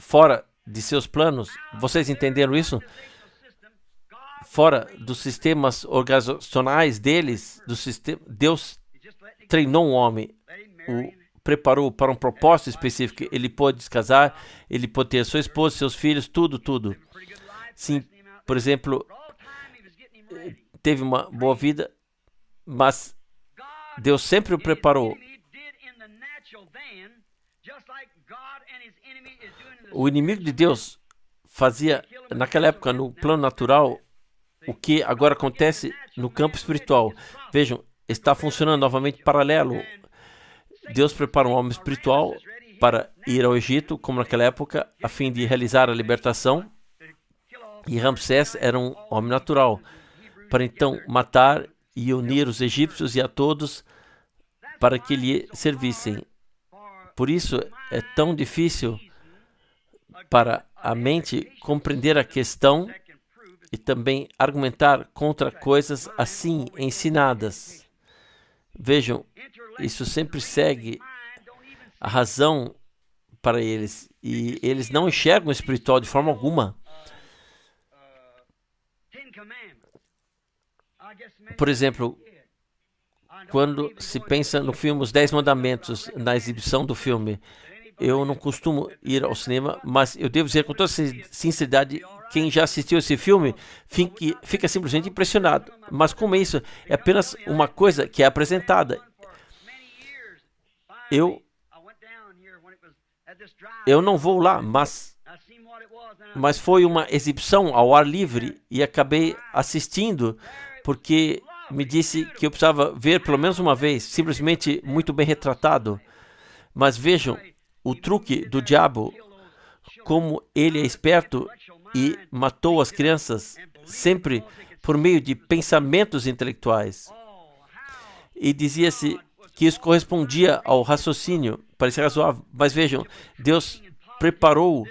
fora de seus planos. Vocês entenderam isso? Fora dos sistemas organizacionais deles, Deus treinou um homem, o preparou para um propósito específico. Ele pôde se casar, ele pôde ter sua esposa, seus filhos, tudo. Sim, por exemplo, teve uma boa vida, mas Deus sempre o preparou. O inimigo de Deus fazia, naquela época, no plano natural, o que agora acontece no campo espiritual. Vejam, está funcionando novamente paralelo. Deus prepara um homem espiritual para ir ao Egito, como naquela época, a fim de realizar a libertação. E Ramsés era um homem natural, para então matar e unir os egípcios e a todos para que lhe servissem. Por isso é tão difícil para a mente compreender a questão e também argumentar contra coisas assim ensinadas. Vejam, isso sempre segue a razão para eles, e eles não enxergam o espiritual de forma alguma. Por exemplo, quando se pensa no filme Os 10 Mandamentos, na exibição do filme, eu não costumo ir ao cinema, mas eu devo dizer com toda sinceridade, quem já assistiu esse filme fica simplesmente impressionado. Mas como isso é apenas uma coisa que é apresentada, eu não vou lá, mas foi uma exibição ao ar livre e acabei assistindo porque me disse que eu precisava ver pelo menos uma vez, simplesmente muito bem retratado. Mas vejam o truque do diabo, como ele é esperto e matou as crianças sempre por meio de pensamentos intelectuais. E dizia-se que isso correspondia ao raciocínio, parecia razoável. Mas vejam, Deus preparou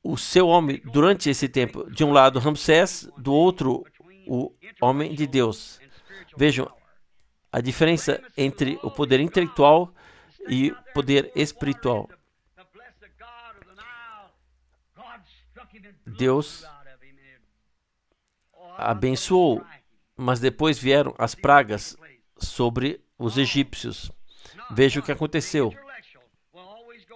o seu homem durante esse tempo. De um lado, Ramsés, do outro, o homem de Deus. Vejam a diferença entre o poder intelectual e o poder espiritual. Deus abençoou, mas depois vieram as pragas sobre os egípcios. Veja o que aconteceu.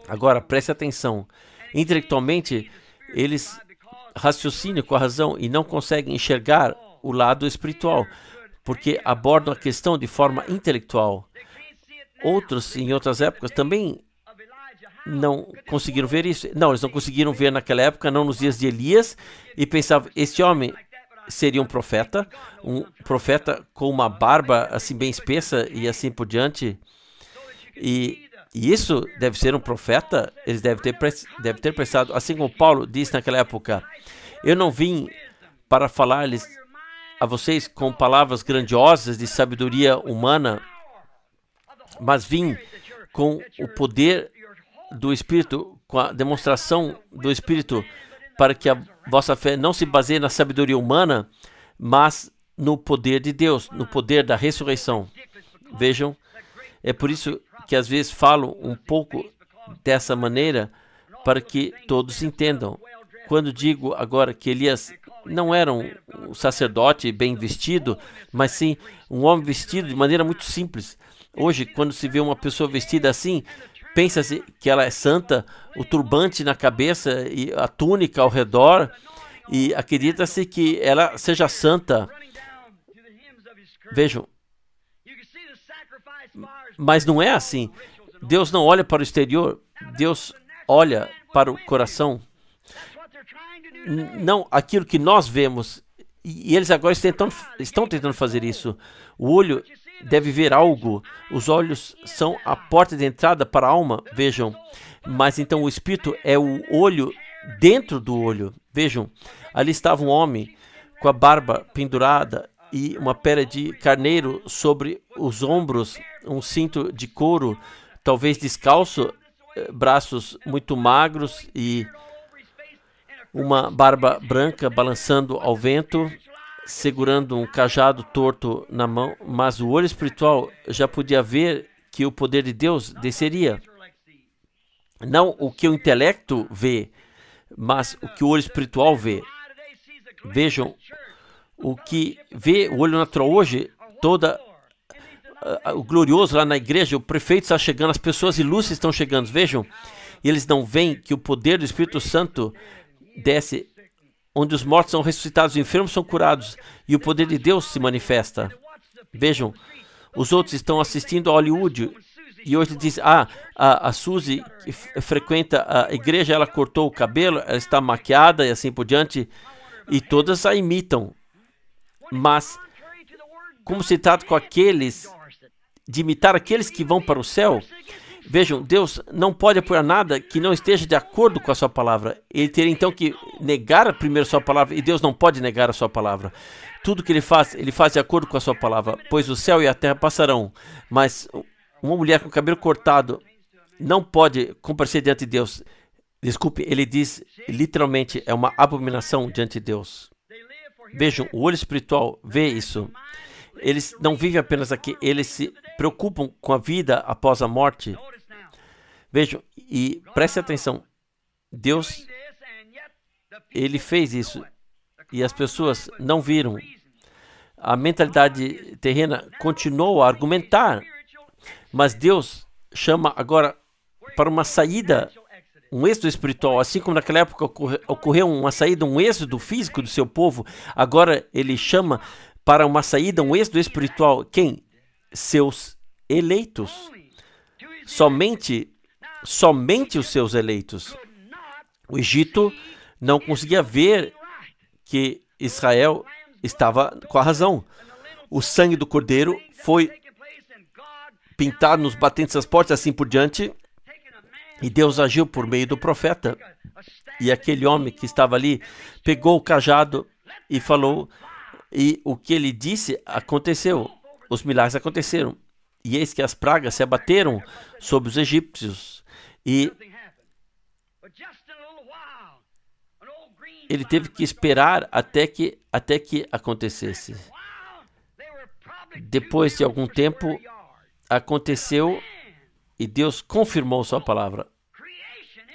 Agora, preste atenção. Intelectualmente, eles raciocinam com a razão e não conseguem enxergar o lado espiritual, porque abordam a questão de forma intelectual. Outros, em outras épocas, também não conseguiram ver isso. Não, eles não conseguiram ver naquela época, não nos dias de Elias, e pensavam, este homem seria um profeta com uma barba assim bem espessa e assim por diante. E isso deve ser um profeta? Eles devem ter pensado, assim como Paulo disse naquela época, eu não vim para falar-lhes a vocês com palavras grandiosas de sabedoria humana, mas vim com o poder do Espírito, com a demonstração do Espírito, para que a vossa fé não se baseia na sabedoria humana, mas no poder de Deus, no poder da ressurreição. Vejam, é por isso que às vezes falo um pouco dessa maneira, para que todos entendam. Quando digo agora que Elias não era um sacerdote bem vestido, mas sim um homem vestido de maneira muito simples. Hoje, quando se vê uma pessoa vestida assim, pensa-se que ela é santa, o turbante na cabeça e a túnica ao redor, e acredita-se que ela seja santa. Vejam, mas não é assim. Deus não olha para o exterior, Deus olha para o coração. Não aquilo que nós vemos. E eles agora estão tentando fazer isso. O olho deve ver algo. Os olhos são a porta de entrada para a alma. Vejam. Mas então o Espírito é o olho dentro do olho. Vejam. Ali estava um homem com a barba pendurada e uma pele de carneiro sobre os ombros, um cinto de couro, talvez descalço, braços muito magros e uma barba branca balançando ao vento, segurando um cajado torto na mão, mas o olho espiritual já podia ver que o poder de Deus desceria. Não o que o intelecto vê, mas o que o olho espiritual vê. Vejam, o que vê o olho natural hoje, o glorioso lá na igreja, o prefeito está chegando, as pessoas ilustres estão chegando, vejam, e eles não veem que o poder do Espírito Santo desce, onde os mortos são ressuscitados, os enfermos são curados, e o poder de Deus se manifesta. Vejam, os outros estão assistindo a Hollywood, e hoje diz, a Suzy que frequenta a igreja, ela cortou o cabelo, ela está maquiada e assim por diante, e todas a imitam. Mas, como se trata com aqueles, de imitar aqueles que vão para o céu, vejam, Deus não pode apoiar nada que não esteja de acordo com a sua palavra. Ele teria então que negar primeiro a sua palavra, e Deus não pode negar a sua palavra. Tudo que ele faz de acordo com a sua palavra, pois o céu e a terra passarão, mas uma mulher com o cabelo cortado não pode comparecer diante de Deus. Desculpe, ele diz literalmente, é uma abominação diante de Deus. Vejam, o olho espiritual vê isso. Eles não vivem apenas aqui, eles se preocupam com a vida após a morte. Vejam, e preste atenção, Deus, ele fez isso, e as pessoas não viram. A mentalidade terrena continuou a argumentar, mas Deus chama agora para uma saída, um êxodo espiritual, assim como naquela época ocorreu uma saída, um êxodo físico do seu povo, agora ele chama para uma saída, um êxodo espiritual. Quem? Seus eleitos. Somente os seus eleitos. O Egito não conseguia ver que Israel estava com a razão. O sangue do cordeiro foi pintado nos batentes das portas, assim por diante, e Deus agiu por meio do profeta. E aquele homem que estava ali pegou o cajado e falou, e o que ele disse aconteceu. Os milagres aconteceram. E eis que as pragas se abateram sobre os egípcios. E ele teve que esperar até que acontecesse. Depois de algum tempo, aconteceu e Deus confirmou sua palavra.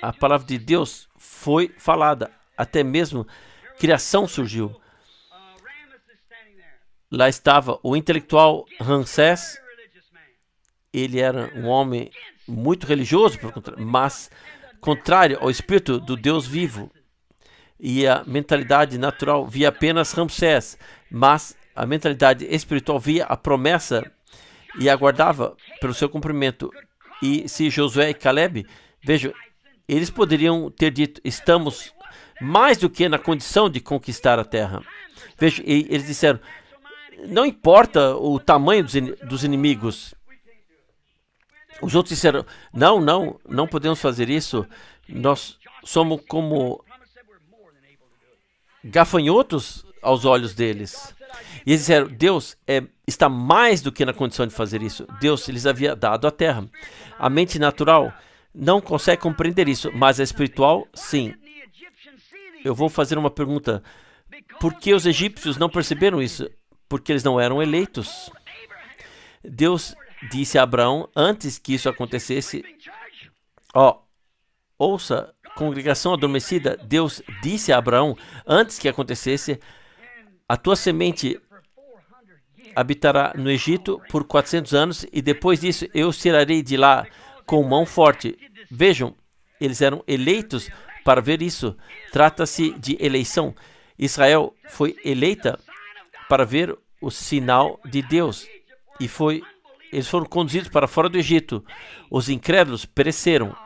A palavra de Deus foi falada. Até mesmo criação surgiu. Lá estava o intelectual Ramsés. Ele era um homem muito religioso, mas contrário ao espírito do Deus vivo. E a mentalidade natural via apenas Ramsés, mas a mentalidade espiritual via a promessa e aguardava pelo seu cumprimento. E se Josué e Caleb, vejam, eles poderiam ter dito, estamos mais do que na condição de conquistar a terra. Vejam, eles disseram, não importa o tamanho dos inimigos. Os outros disseram, não podemos fazer isso. Nós somos como gafanhotos aos olhos deles. E eles disseram, Deus está mais do que na condição de fazer isso. Deus lhes havia dado a terra. A mente natural não consegue compreender isso, mas a espiritual, sim. eu vou fazer uma pergunta. Por que os egípcios não perceberam isso? Porque eles não eram eleitos. Deus disse a Abraão, antes que isso acontecesse, ouça, congregação adormecida, Deus disse a Abraão, antes que acontecesse, a tua semente habitará no Egito por 400 anos e depois disso eu os tirarei de lá com mão forte. Vejam, eles eram eleitos para ver isso. Trata-se de eleição. Israel foi eleita para ver o sinal de Deus e eles foram conduzidos para fora do Egito. Os incrédulos pereceram.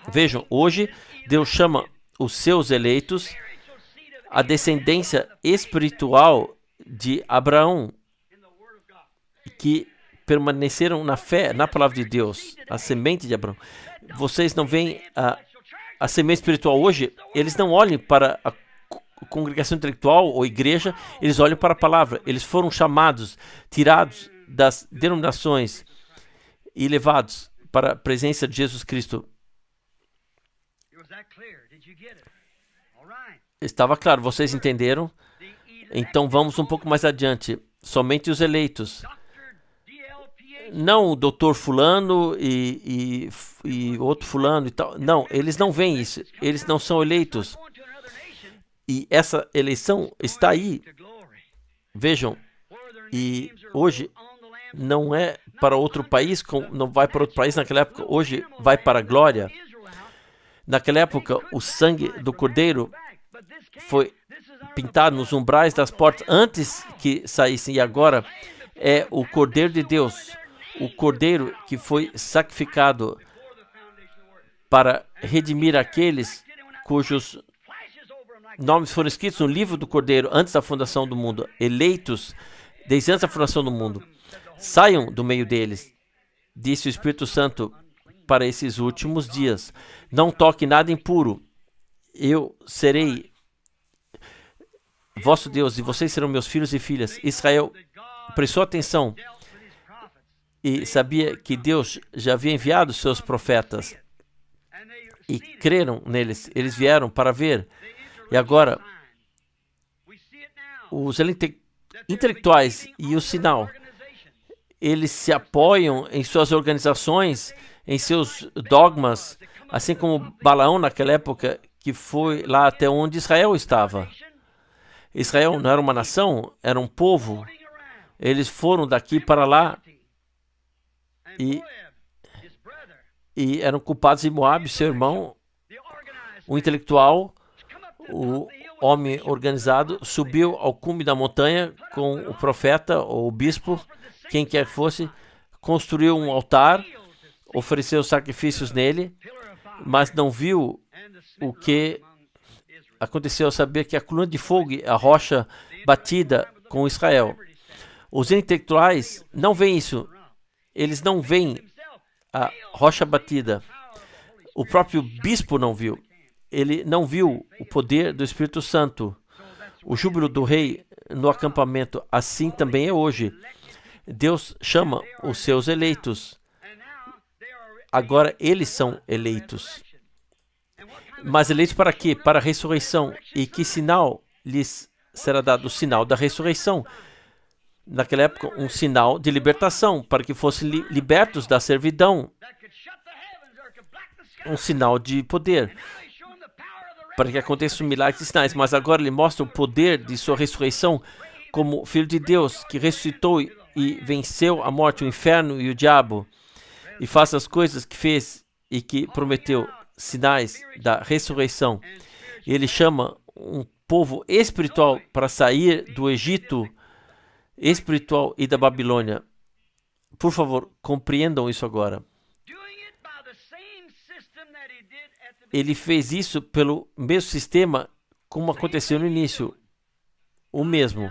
Vejam, hoje Deus chama os seus eleitos, a descendência espiritual de Abraão, que permaneceram na fé, na palavra de Deus, a semente de Abraão. Vocês não veem a semente espiritual hoje? Eles não olham para a congregação intelectual ou igreja, eles olham para a palavra. Eles foram chamados, tirados das denominações e levados para a presença de Jesus Cristo. Estava claro, vocês entenderam? Então vamos um pouco mais adiante. Somente os eleitos. Não o doutor fulano e outro fulano e tal. Não, eles não veem isso. Eles não são eleitos. E essa eleição está aí. Vejam, e hoje não é para outro país, não vai para outro país naquela época, hoje vai para a glória. Naquela época, o sangue do cordeiro foi pintado nos umbrais das portas antes que saíssem, e agora é o Cordeiro de Deus, o Cordeiro que foi sacrificado para redimir aqueles cujos nomes foram escritos no livro do Cordeiro antes da fundação do mundo, eleitos desde antes da fundação do mundo. Saiam do meio deles, disse o Espírito Santo, para esses últimos dias. Não toque nada impuro. Eu serei vosso Deus e vocês serão meus filhos e filhas. Israel prestou atenção e sabia que Deus já havia enviado seus profetas e creram neles. Eles vieram para ver. E agora, os intelectuais e o sinal, eles se apoiam em suas organizações, em seus dogmas, assim como Balaão naquela época, que foi lá até onde Israel estava. Israel não era uma nação, era um povo. Eles foram daqui para lá e eram culpados de Moabe, seu irmão, o intelectual, o homem organizado, subiu ao cume da montanha com o profeta ou o bispo, quem quer que fosse, construiu um altar, ofereceu sacrifícios nele, mas não viu o que aconteceu ao saber que a coluna de fogo, a rocha batida com Israel. Os intelectuais não veem isso. Eles não veem a rocha batida. O próprio bispo não viu. Ele não viu o poder do Espírito Santo. O júbilo do rei no acampamento, assim também é hoje. Deus chama os seus eleitos. Agora eles são eleitos. Mas eleitos para quê? Para a ressurreição. E que sinal lhes será dado? O sinal da ressurreição. Naquela época, um sinal de libertação, para que fossem libertos da servidão. Um sinal de poder, para que aconteçam milagres e sinais. Mas agora ele mostra o poder de sua ressurreição como Filho de Deus, que ressuscitou e venceu a morte, o inferno e o diabo, e faz as coisas que fez e que prometeu, sinais da ressurreição. E ele chama um povo espiritual para sair do Egito espiritual e da Babilônia. Por favor, compreendam isso agora. Ele fez isso pelo mesmo sistema como aconteceu no início. O mesmo.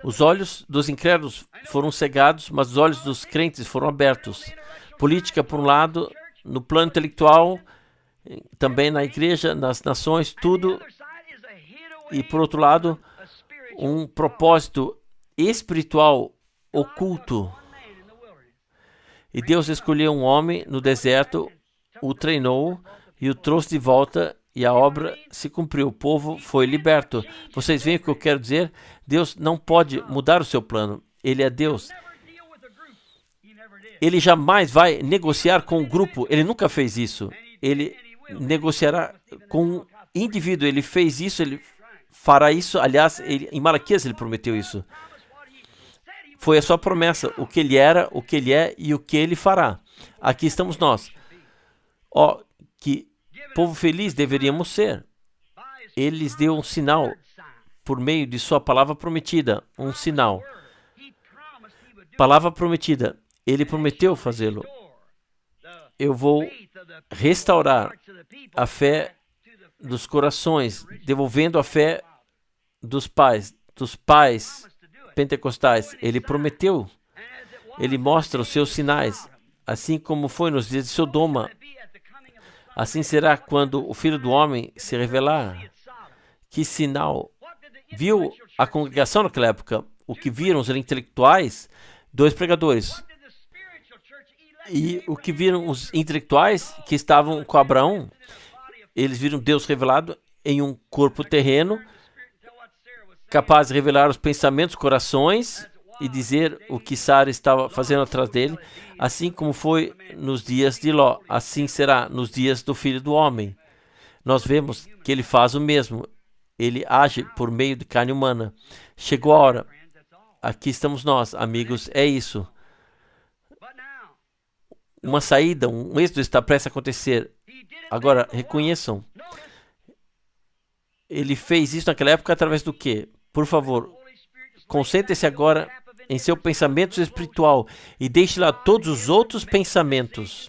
Os olhos dos incrédulos foram cegados, mas os olhos dos crentes foram abertos. Política, por um lado, no plano intelectual, também na igreja, nas nações, tudo. E, por outro lado, um propósito espiritual oculto. E Deus escolheu um homem no deserto, o treinou e o trouxe de volta e a obra se cumpriu. O povo foi liberto. Vocês veem o que eu quero dizer? Deus não pode mudar o seu plano. Ele é Deus. Ele jamais vai negociar com um grupo. Ele nunca fez isso. Ele negociará com um indivíduo. Ele fez isso, ele fará isso. Aliás, em Malaquias ele prometeu isso. Foi a sua promessa, o que ele era, o que ele é e o que ele fará. Aqui estamos nós. Que povo feliz deveríamos ser. Ele lhes deu um sinal por meio de sua palavra prometida. Um sinal. Palavra prometida. Ele prometeu fazê-lo. Eu vou restaurar a fé dos corações, devolvendo a fé dos pais pentecostais. Ele prometeu. Ele mostra os seus sinais, assim como foi nos dias de Sodoma. Assim será quando o Filho do Homem se revelar. Que sinal viu a congregação naquela época? O que viram os intelectuais? 2 pregadores. E o que viram os intelectuais que estavam com Abraão? Eles viram Deus revelado em um corpo terreno, capaz de revelar os pensamentos, corações e dizer o que Sara estava fazendo atrás dele, assim como foi nos dias de Ló, assim será nos dias do Filho do Homem. Nós vemos que ele faz o mesmo. Ele age por meio de carne humana. Chegou a hora. Aqui estamos nós, amigos. É isso. Uma saída, um êxodo está prestes a acontecer. Agora, reconheçam. Ele fez isso naquela época através do quê? Por favor, concentre-se agora em seu pensamento espiritual e deixe lá todos os outros pensamentos.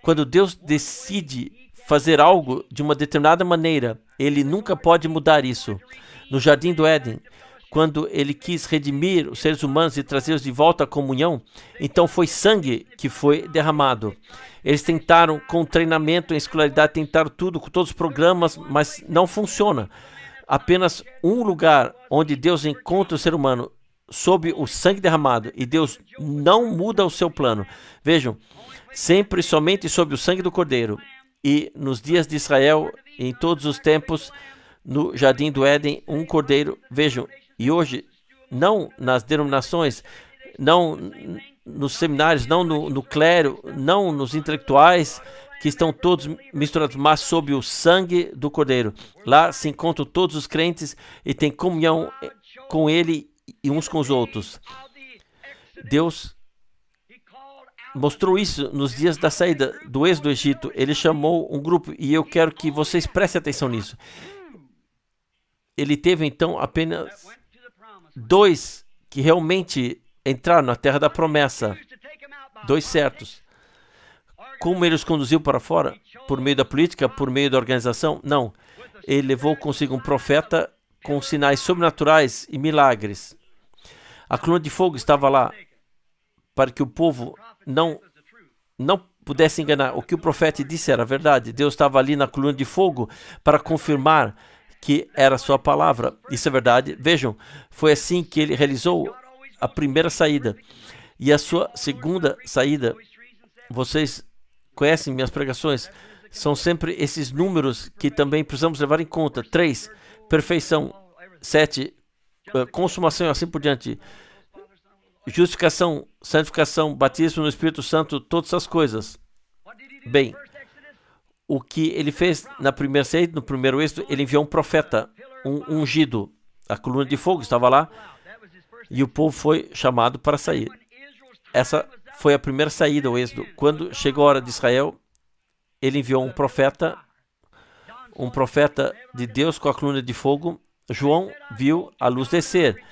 Quando Deus decide fazer algo de uma determinada maneira, Ele nunca pode mudar isso. No Jardim do Éden, quando Ele quis redimir os seres humanos e trazê-los de volta à comunhão, então foi sangue que foi derramado. Eles tentaram com treinamento em escolaridade, tentaram tudo com todos os programas, mas não funciona. Apenas um lugar onde Deus encontra o ser humano sob o sangue derramado, e Deus não muda o seu plano. Vejam, sempre somente sob o sangue do Cordeiro. E nos dias de Israel, em todos os tempos, no Jardim do Éden, um cordeiro. Vejam, e hoje, não nas denominações, não nos seminários, não no clero, não nos intelectuais, que estão todos misturados, mas sob o sangue do Cordeiro. Lá se encontram todos os crentes e têm comunhão com Ele e uns com os outros. Deus mostrou isso nos dias da saída do êxodo do Egito. Ele chamou um grupo, e eu quero que vocês prestem atenção nisso. Ele teve então apenas 2 que realmente entraram na terra da promessa. 2 certos. Como ele os conduziu para fora? Por meio da política? Por meio da organização? Não. Ele levou consigo um profeta com sinais sobrenaturais e milagres. A coluna de fogo estava lá para que o povo não pudesse enganar. O que o profeta disse era verdade. Deus estava ali na coluna de fogo para confirmar que era a sua palavra. Isso é verdade. Vejam, foi assim que ele realizou a primeira saída. E a sua segunda saída, vocês conhecem minhas pregações, são sempre esses números que também precisamos levar em conta. 3, perfeição. 7, consumação e assim por diante. Justificação, santificação, batismo no Espírito Santo, todas essas coisas. Bem, o que ele fez na primeira saída, no primeiro êxodo, ele enviou um profeta, um ungido. A coluna de fogo estava lá e o povo foi chamado para sair. Essa foi a primeira saída ao êxodo. Quando chegou a hora de Israel, ele enviou um profeta de Deus com a coluna de fogo. João viu a luz descer.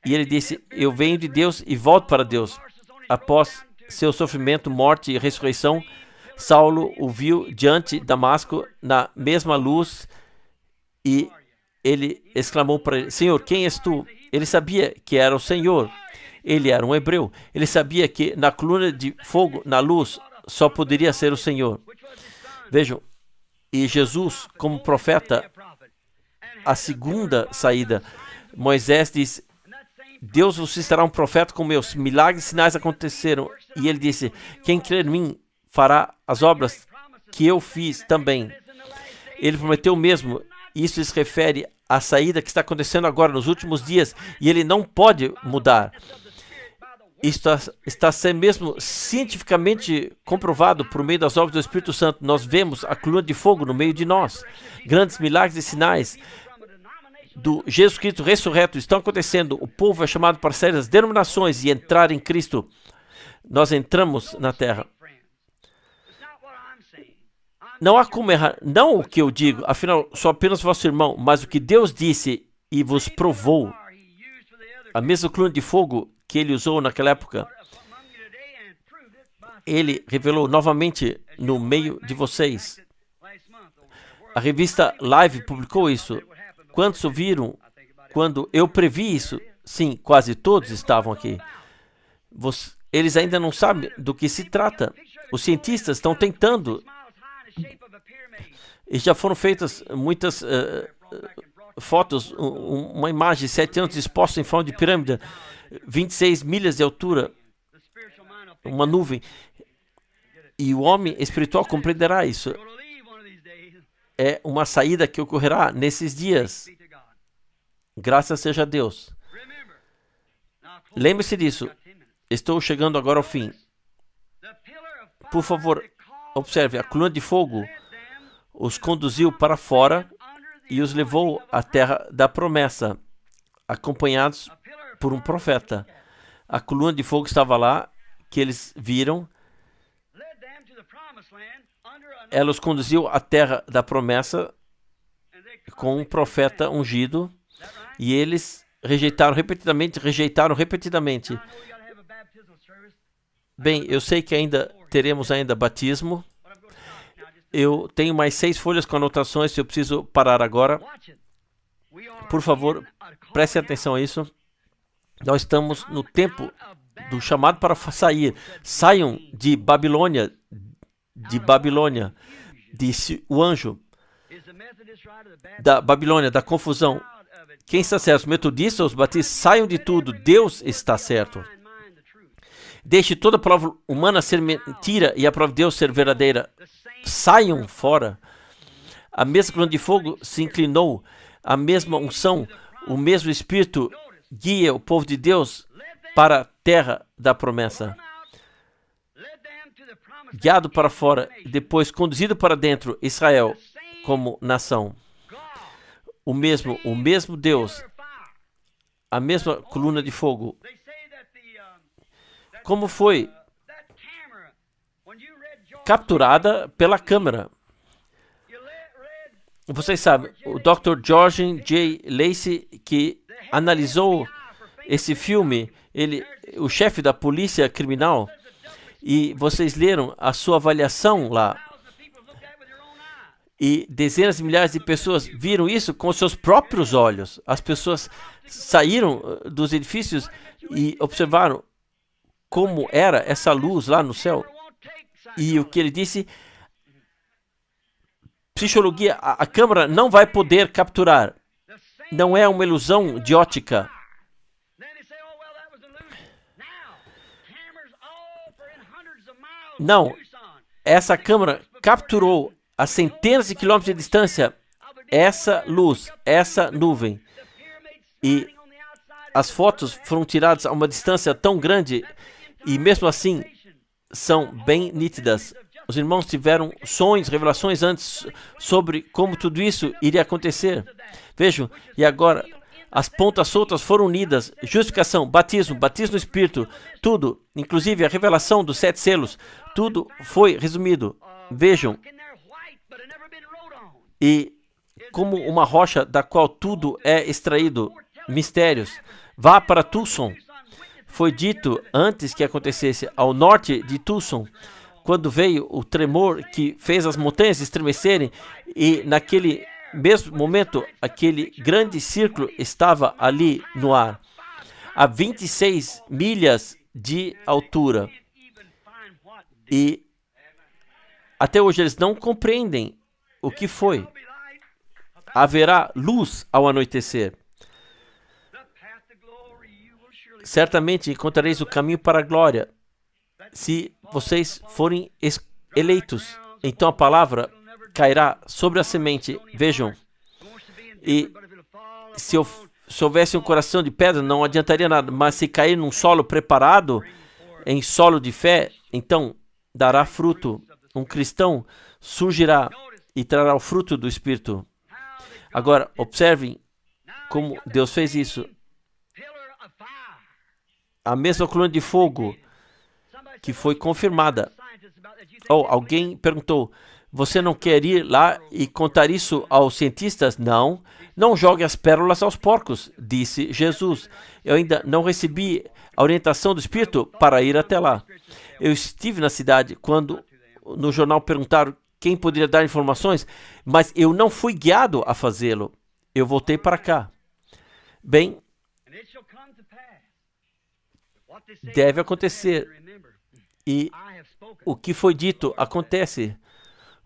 E ele disse, eu venho de Deus e volto para Deus. Após seu sofrimento, morte e ressurreição, Saulo o viu diante de Damasco na mesma luz e ele exclamou para ele, Senhor, quem és tu? Ele sabia que era o Senhor. Ele era um hebreu. Ele sabia que na coluna de fogo, na luz, só poderia ser o Senhor. Vejam, e Jesus, como profeta, a segunda saída, Moisés diz, Deus suscitará um profeta como eu. Milagres e sinais aconteceram. E ele disse, quem crer em mim fará as obras que eu fiz também. Ele prometeu mesmo. Isso se refere à saída que está acontecendo agora, nos últimos dias, e ele não pode mudar. Isso está sendo mesmo cientificamente comprovado por meio das obras do Espírito Santo. Nós vemos a coluna de fogo no meio de nós. Grandes milagres e sinais do Jesus Cristo ressurreto estão acontecendo. O povo é chamado para sair das denominações e entrar em Cristo. Nós entramos na terra. Não há como errar. Não o que eu digo, afinal, sou apenas vosso irmão, mas o que Deus disse e vos provou. A mesma coluna de fogo que ele usou naquela época, ele revelou novamente no meio de vocês. A revista Live publicou isso. Quantos ouviram quando eu previ isso? Sim, quase todos estavam aqui. Eles ainda não sabem do que se trata. Os cientistas estão tentando. E já foram feitas muitas fotos, uma imagem de 7 anos exposta em forma de pirâmide, 26 milhas de altura, uma nuvem. E o homem espiritual compreenderá isso. É uma saída que ocorrerá nesses dias. Graças seja a Deus. Lembre-se disso. Estou chegando agora ao fim. Por favor, observe, a coluna de fogo os conduziu para fora e os levou à terra da promessa, acompanhados por um profeta. A coluna de fogo estava lá, que eles viram. Ela os conduziu à terra da promessa com um profeta ungido, e eles rejeitaram repetidamente. Bem, eu sei que teremos batismo. Eu tenho mais 6 folhas com anotações, se eu preciso parar agora. Por favor, preste atenção a isso. Nós estamos no tempo do chamado para sair. Saiam de Babilônia. Disse o anjo da Babilônia, da confusão. Quem está certo? Os metodistas ou os batistas? Saiam de tudo. Deus está certo. Deixe toda a palavra humana ser mentira e a palavra de Deus ser verdadeira. Saiam fora. A mesma coluna de fogo se inclinou. A mesma unção, o mesmo Espírito guia o povo de Deus para a terra da promessa. Guiado para fora e depois conduzido para dentro, Israel como nação. O mesmo Deus, a mesma coluna de fogo. Como foi capturada pela câmera. Vocês sabem, o Dr. George J. Lacey, que analisou esse filme, o chefe da polícia criminal, e vocês leram a sua avaliação lá. E dezenas de milhares de pessoas viram isso com seus próprios olhos. As pessoas saíram dos edifícios e observaram como era essa luz lá no céu. E o que ele disse, psicologia, a câmera não vai poder capturar. Não é uma ilusão de ótica. Não, essa câmera capturou a centenas de quilômetros de distância essa luz, essa nuvem. E as fotos foram tiradas a uma distância tão grande e mesmo assim são bem nítidas. Os irmãos tiveram sonhos, revelações antes sobre como tudo isso iria acontecer. Vejam, e agora as pontas soltas foram unidas. Justificação, batismo no Espírito, tudo, inclusive a revelação dos 7 selos, tudo foi resumido. Vejam, e como uma rocha da qual tudo é extraído, mistérios. Vá para Tucson. Foi dito antes que acontecesse, ao norte de Tucson, quando veio o tremor que fez as montanhas estremecerem, e naquele mesmo momento, aquele grande círculo estava ali no ar, a 26 milhas de altura. E até hoje eles não compreendem o que foi. Haverá luz ao anoitecer. Certamente encontrareis o caminho para a glória, se vocês forem eleitos. Então a palavra cairá sobre a semente. Vejam, e se houvesse um coração de pedra, não adiantaria nada, mas se cair num solo preparado, em solo de fé, então dará fruto. Um cristão surgirá e trará o fruto do Espírito. Agora, observem como Deus fez isso. A mesma coluna de fogo que foi confirmada. Alguém perguntou, você não quer ir lá e contar isso aos cientistas? Não, não jogue as pérolas aos porcos, disse Jesus. Eu ainda não recebi a orientação do Espírito para ir até lá. Eu estive na cidade quando no jornal perguntaram quem poderia dar informações, mas eu não fui guiado a fazê-lo. Eu voltei para cá. Bem, deve acontecer. E o que foi dito acontece.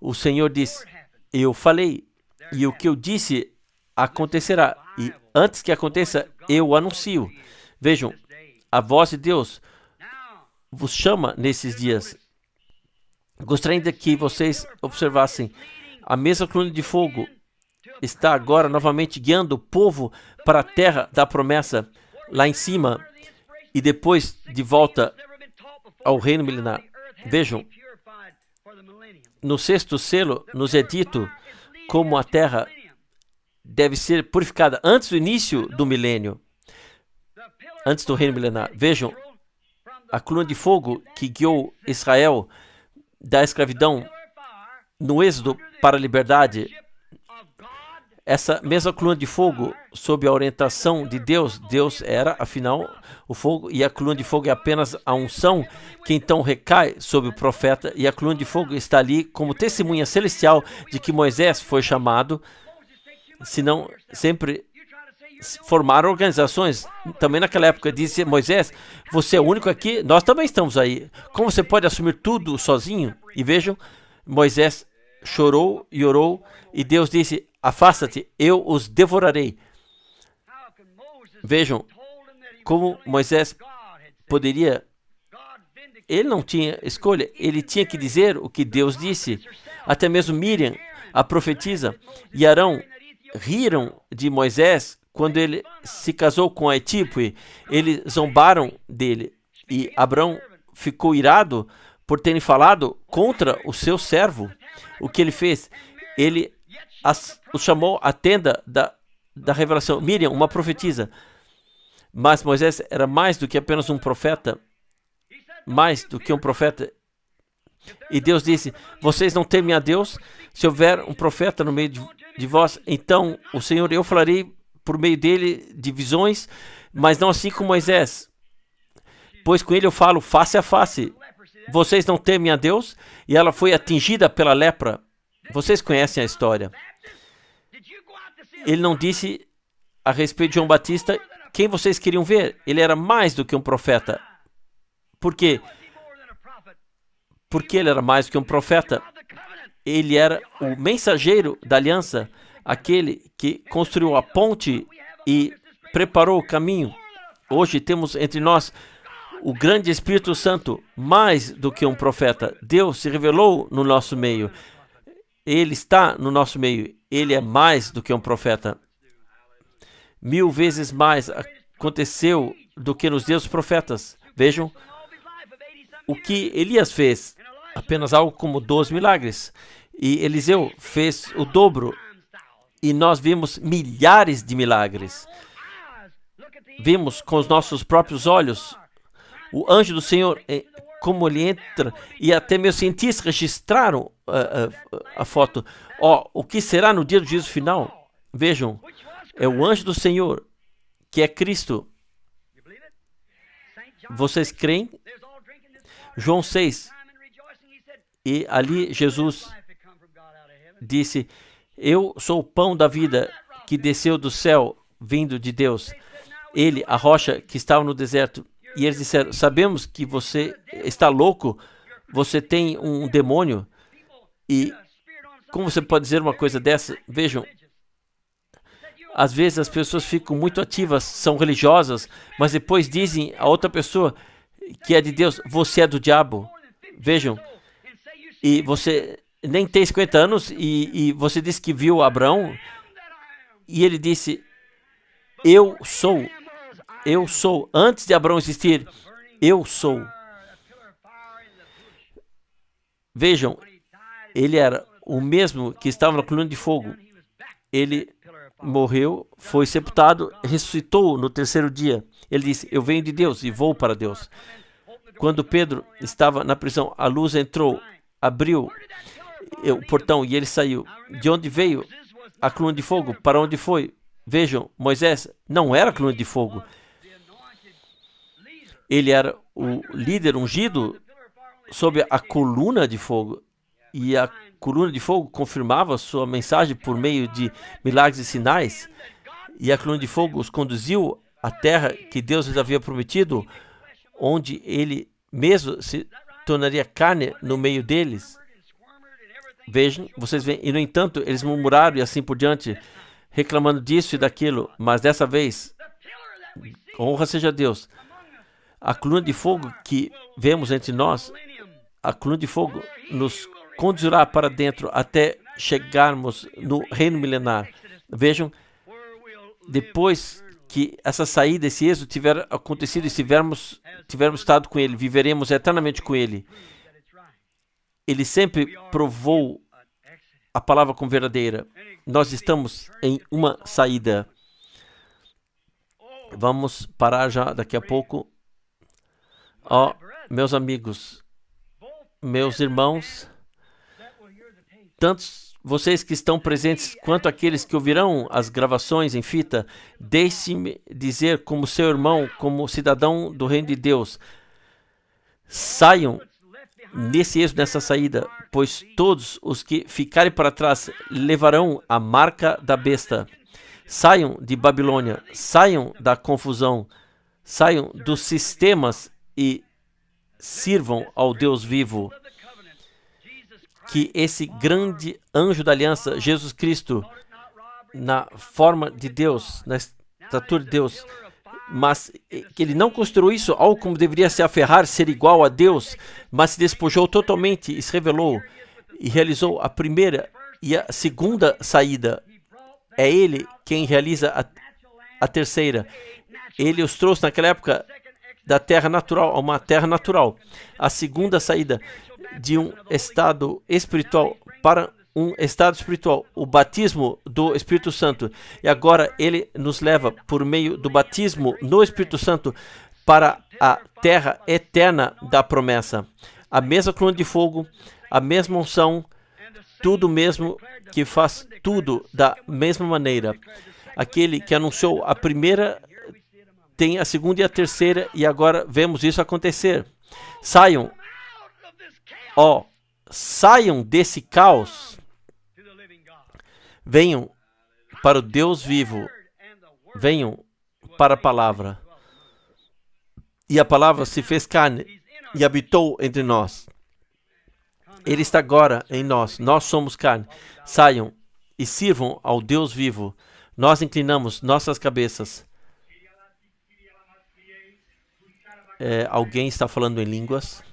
O Senhor diz, eu falei, e o que eu disse acontecerá. E antes que aconteça, eu anuncio. Vejam, a voz de Deus vos chama nesses dias. Gostaria ainda que vocês observassem. A mesma coluna de fogo está agora novamente guiando o povo para a terra da promessa, lá em cima, e depois de volta ao reino milenar. Vejam, no sexto selo nos é dito como a terra deve ser purificada antes do início do milênio, antes do reino milenar. Vejam, a coluna de fogo que guiou Israel da escravidão no êxodo para a liberdade, essa mesma coluna de fogo, sob a orientação de Deus, Deus era, afinal, o fogo, e a coluna de fogo é apenas a unção que então recai sobre o profeta, e a coluna de fogo está ali como testemunha celestial de que Moisés foi chamado. Senão, sempre formaram organizações, também naquela época, disse Moisés, você é o único aqui, nós também estamos aí, como você pode assumir tudo sozinho? E vejam, Moisés chorou e orou, e Deus disse, afasta-te, eu os devorarei. Vejam como Moisés poderia, ele não tinha escolha, ele tinha que dizer o que Deus disse. Até mesmo Miriam, a profetisa, e Arão riram de Moisés quando ele se casou com a etíope. Eles zombaram dele, e Abrão ficou irado por terem falado contra o seu servo. O que ele fez? Ele o chamou à tenda da revelação. Miriam, uma profetisa. Mas Moisés era mais do que apenas um profeta. Mais do que um profeta. E Deus disse, vocês não temem a Deus? Se houver um profeta no meio de vós, então o Senhor, eu falarei por meio dele de visões, mas não assim com Moisés. Pois com ele eu falo face a face. Vocês não temem a Deus? E ela foi atingida pela lepra. Vocês conhecem a história. Ele não disse a respeito de João Batista quem vocês queriam ver. Ele era mais do que um profeta. Por quê? Porque ele era mais do que um profeta. Ele era o mensageiro da aliança, aquele que construiu a ponte e preparou o caminho. Hoje temos entre nós o grande Espírito Santo, mais do que um profeta. Deus se revelou no nosso meio. Ele está no nosso meio. Ele é mais do que um profeta. 1000 vezes mais aconteceu do que nos dias dos profetas. Vejam o que Elias fez. Apenas algo como 12 milagres. E Eliseu fez o dobro. E nós vimos milhares de milagres. Vimos com os nossos próprios olhos o anjo do Senhor, como ele entra, e até meus cientistas registraram a foto. O que será no dia do juízo final? Vejam, é o anjo do Senhor, que é Cristo. Vocês creem? João 6. E ali Jesus disse, eu sou o pão da vida que desceu do céu, vindo de Deus. Ele, a rocha que estava no deserto. E eles disseram, sabemos que você está louco, você tem um demônio. E como você pode dizer uma coisa dessa? Vejam, às vezes as pessoas ficam muito ativas, são religiosas, mas depois dizem a outra pessoa que é de Deus, você é do diabo. Vejam, e você nem tem 50 anos e você disse que viu Abraão, e ele disse, eu sou, antes de Abraão existir, eu sou. Vejam, ele era o mesmo que estava na coluna de fogo. Ele morreu, foi sepultado, ressuscitou no terceiro dia. Ele disse, eu venho de Deus e vou para Deus. Quando Pedro estava na prisão, a luz entrou, abriu o portão e ele saiu. De onde veio a coluna de fogo? Para onde foi? Vejam, Moisés não era a coluna de fogo. Ele era o líder ungido sob a coluna de fogo. E a coluna de fogo confirmava sua mensagem por meio de milagres e sinais. E a coluna de fogo os conduziu à terra que Deus lhes havia prometido, onde ele mesmo se tornaria carne no meio deles. Vejam, vocês veem, e no entanto, eles murmuraram e assim por diante, reclamando disso e daquilo, mas dessa vez, honra seja a Deus, a coluna de fogo que vemos entre nós, a coluna de fogo nos conduzirá para dentro até chegarmos no reino milenar. Vejam, depois que essa saída, esse êxodo tiver acontecido e tivermos estado com Ele, viveremos eternamente com Ele. Ele sempre provou a palavra como verdadeira. Nós estamos em uma saída. Vamos parar já daqui a pouco. Ó, meus amigos, meus irmãos, tantos vocês que estão presentes quanto aqueles que ouvirão as gravações em fita, deixe-me dizer como seu irmão, como cidadão do reino de Deus, saiam nessa saída, pois todos os que ficarem para trás levarão a marca da besta. Saiam de Babilônia, saiam da confusão, saiam dos sistemas e sirvam ao Deus vivo. Que esse grande anjo da aliança, Jesus Cristo, na forma de Deus, na estatura de Deus, mas que ele não construiu isso algo como deveria se aferrar, ser igual a Deus, mas se despojou totalmente e se revelou e realizou a primeira e a segunda saída. É ele quem realiza a terceira. Ele os trouxe naquela época da terra natural a uma terra natural. A segunda saída de um estado espiritual para um estado espiritual, o batismo do Espírito Santo. E agora ele nos leva por meio do batismo no Espírito Santo para a terra eterna da promessa. A mesma coluna de fogo, a mesma unção, tudo mesmo, que faz tudo da mesma maneira. Aquele que anunciou a primeira tem a segunda e a terceira, e agora vemos isso acontecer. Saiam, saiam desse caos. Venham para o Deus vivo. Venham para a palavra. E a palavra se fez carne e habitou entre nós. Ele está agora em nós. Nós somos carne. Saiam e sirvam ao Deus vivo. Nós inclinamos nossas cabeças. Alguém está falando em línguas?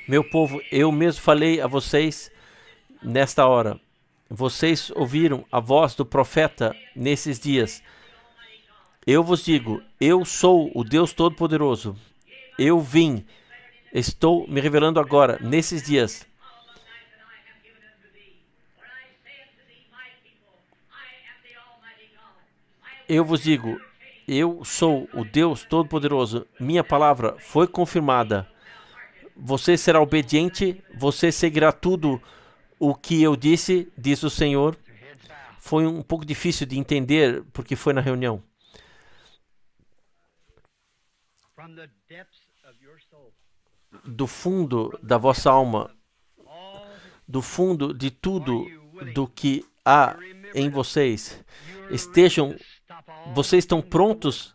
Meu povo, eu mesmo falei a vocês nesta hora. Vocês ouviram a voz do profeta nesses dias. Eu vos digo, eu sou o Deus Todo-Poderoso. Eu vim, estou me revelando agora, nesses dias. Eu vos digo, eu sou o Deus Todo-Poderoso. Minha palavra foi confirmada. Você será obediente, você seguirá tudo o que eu disse, diz o Senhor. Foi um pouco difícil de entender, porque foi na reunião. Do fundo da vossa alma, do fundo de tudo do que há em vocês, estejam Vocês estão prontos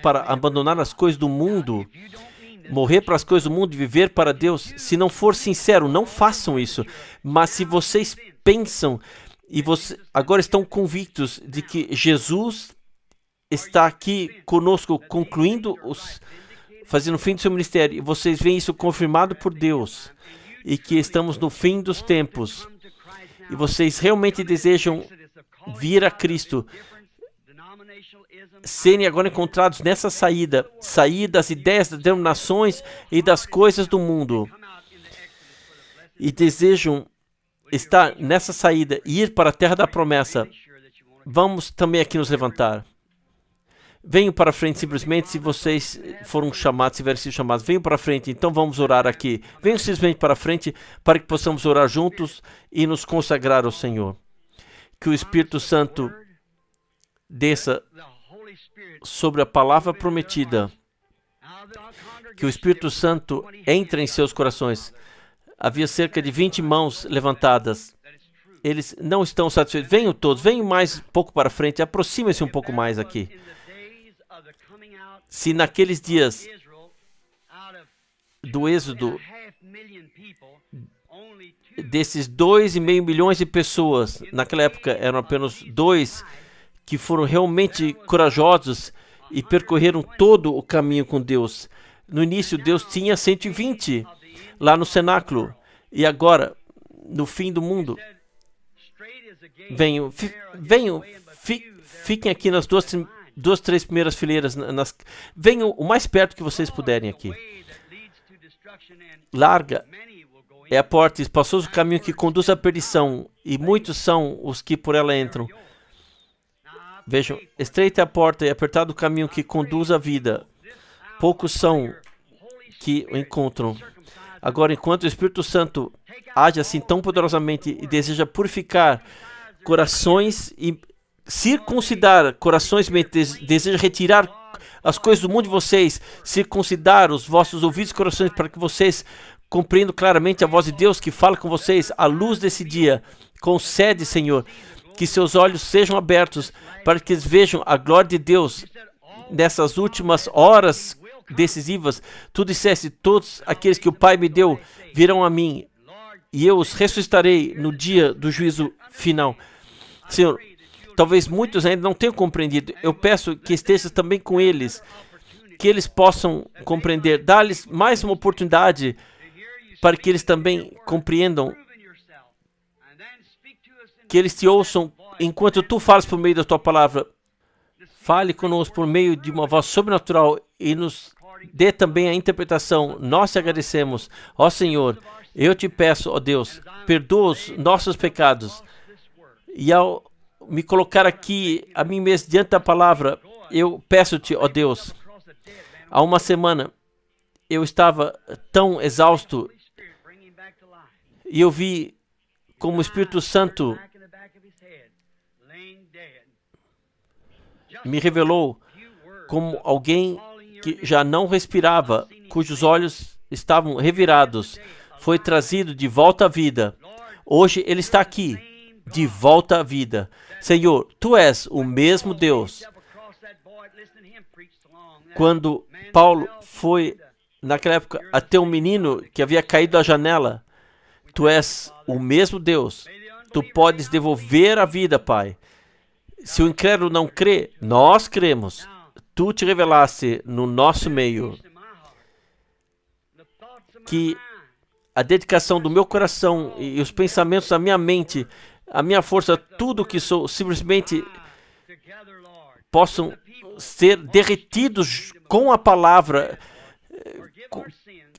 para abandonar as coisas do mundo, morrer para as coisas do mundo e viver para Deus? Se não for sincero, não façam isso. Mas se vocês pensam e agora estão convictos de que Jesus está aqui conosco, fazendo o fim do seu ministério, e vocês veem isso confirmado por Deus, e que estamos no fim dos tempos, e vocês realmente desejam vir a Cristo, serem agora encontrados nessa sair das ideias das denominações e das coisas do mundo, e desejam estar nessa saída e ir para a terra da promessa, vamos também aqui nos levantar. Venham para frente simplesmente se vocês foram chamados, se tiverem sido chamados. Venham para frente, então vamos orar aqui. Venham simplesmente para frente para que possamos orar juntos e nos consagrar ao Senhor. Que o Espírito Santo desça sobre a palavra prometida. Que o Espírito Santo entre em seus corações. Havia cerca de 20 mãos levantadas. Eles não estão satisfeitos. Venham todos, venham mais um pouco para frente. Aproximem-se um pouco mais aqui. Se naqueles dias do Êxodo, desses 2,5 milhões de pessoas, naquela época eram apenas 2 que foram realmente corajosos e percorreram todo o caminho com Deus. No início, Deus tinha 120 lá no cenáculo. E agora, no fim do mundo, venham, fiquem aqui nas duas, três primeiras fileiras. Venham o mais perto que vocês puderem aqui. Larga é a porta, espaçoso o caminho que conduz à perdição, e muitos são os que por ela entram. Vejam, estreita é a porta e apertado o caminho que conduz à vida. Poucos são que o encontram. Agora, enquanto o Espírito Santo age assim tão poderosamente e deseja purificar corações e circuncidar corações, deseja retirar as coisas do mundo de vocês, circuncidar os vossos ouvidos e corações para que vocês compreendam claramente a voz de Deus que fala com vocês à luz desse dia. Concede, Senhor, que seus olhos sejam abertos para que eles vejam a glória de Deus nessas últimas horas decisivas. Tu disseste, todos aqueles que o Pai me deu virão a mim, e eu os ressuscitarei no dia do juízo final. Senhor, talvez muitos ainda não tenham compreendido. Eu peço que estejas também com eles, que eles possam compreender. Dá-lhes mais uma oportunidade para que eles também compreendam, que eles te ouçam enquanto tu falas por meio da tua palavra. Fale conosco por meio de uma voz sobrenatural e nos dê também a interpretação. Nós te agradecemos. Ó Senhor, eu te peço, ó Deus, perdoa os nossos pecados. E ao me colocar aqui a mim mesmo diante da palavra, eu peço-te, ó Deus, há uma semana eu estava tão exausto e eu vi como o Espírito Santo me revelou como alguém que já não respirava, cujos olhos estavam revirados, foi trazido de volta à vida. Hoje ele está aqui, de volta à vida. Senhor, tu és o mesmo Deus. Quando Paulo foi, naquela época, até um menino que havia caído da janela, tu és o mesmo Deus. Tu podes devolver a vida, Pai. Se o incrédulo não crê, nós cremos. Tu te revelaste no nosso meio. Que a dedicação do meu coração e os pensamentos da minha mente, a minha força, tudo que sou, simplesmente possam ser derretidos com a palavra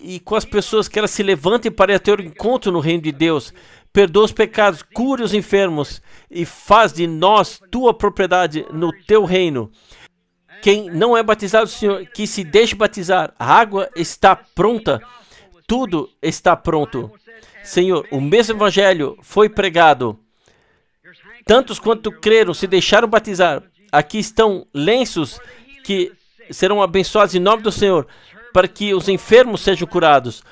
e com as pessoas que elas se levantem para ter o encontro no reino de Deus. Perdoa os pecados, cure os enfermos e faz de nós tua propriedade no teu reino. Quem não é batizado, Senhor, que se deixe batizar. A água está pronta. Tudo está pronto. Senhor, o mesmo evangelho foi pregado. Tantos quanto creram se deixaram batizar. Aqui estão lenços que serão abençoados em nome do Senhor, para que os enfermos sejam curados.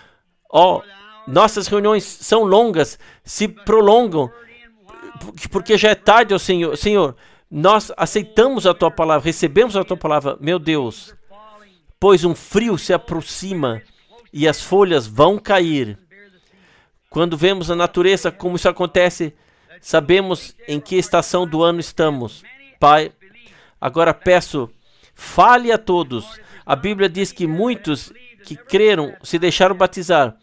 Nossas reuniões são longas, se prolongam, porque já é tarde, Senhor. Senhor, Nós aceitamos a Tua palavra, recebemos a Tua palavra, meu Deus, pois um frio se aproxima e as folhas vão cair. Quando vemos a natureza como isso acontece, sabemos em que estação do ano estamos. Pai, agora peço, fale a todos. A Bíblia diz que muitos que creram se deixaram batizar.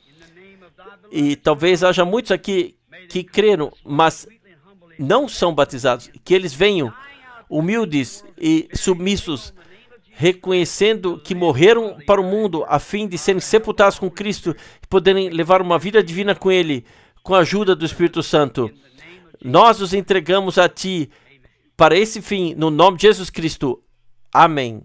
E talvez haja muitos aqui que creram, mas não são batizados. Que eles venham humildes e submissos, reconhecendo que morreram para o mundo a fim de serem sepultados com Cristo e poderem levar uma vida divina com Ele, com a ajuda do Espírito Santo. Nós os entregamos a Ti para esse fim, no nome de Jesus Cristo. Amém.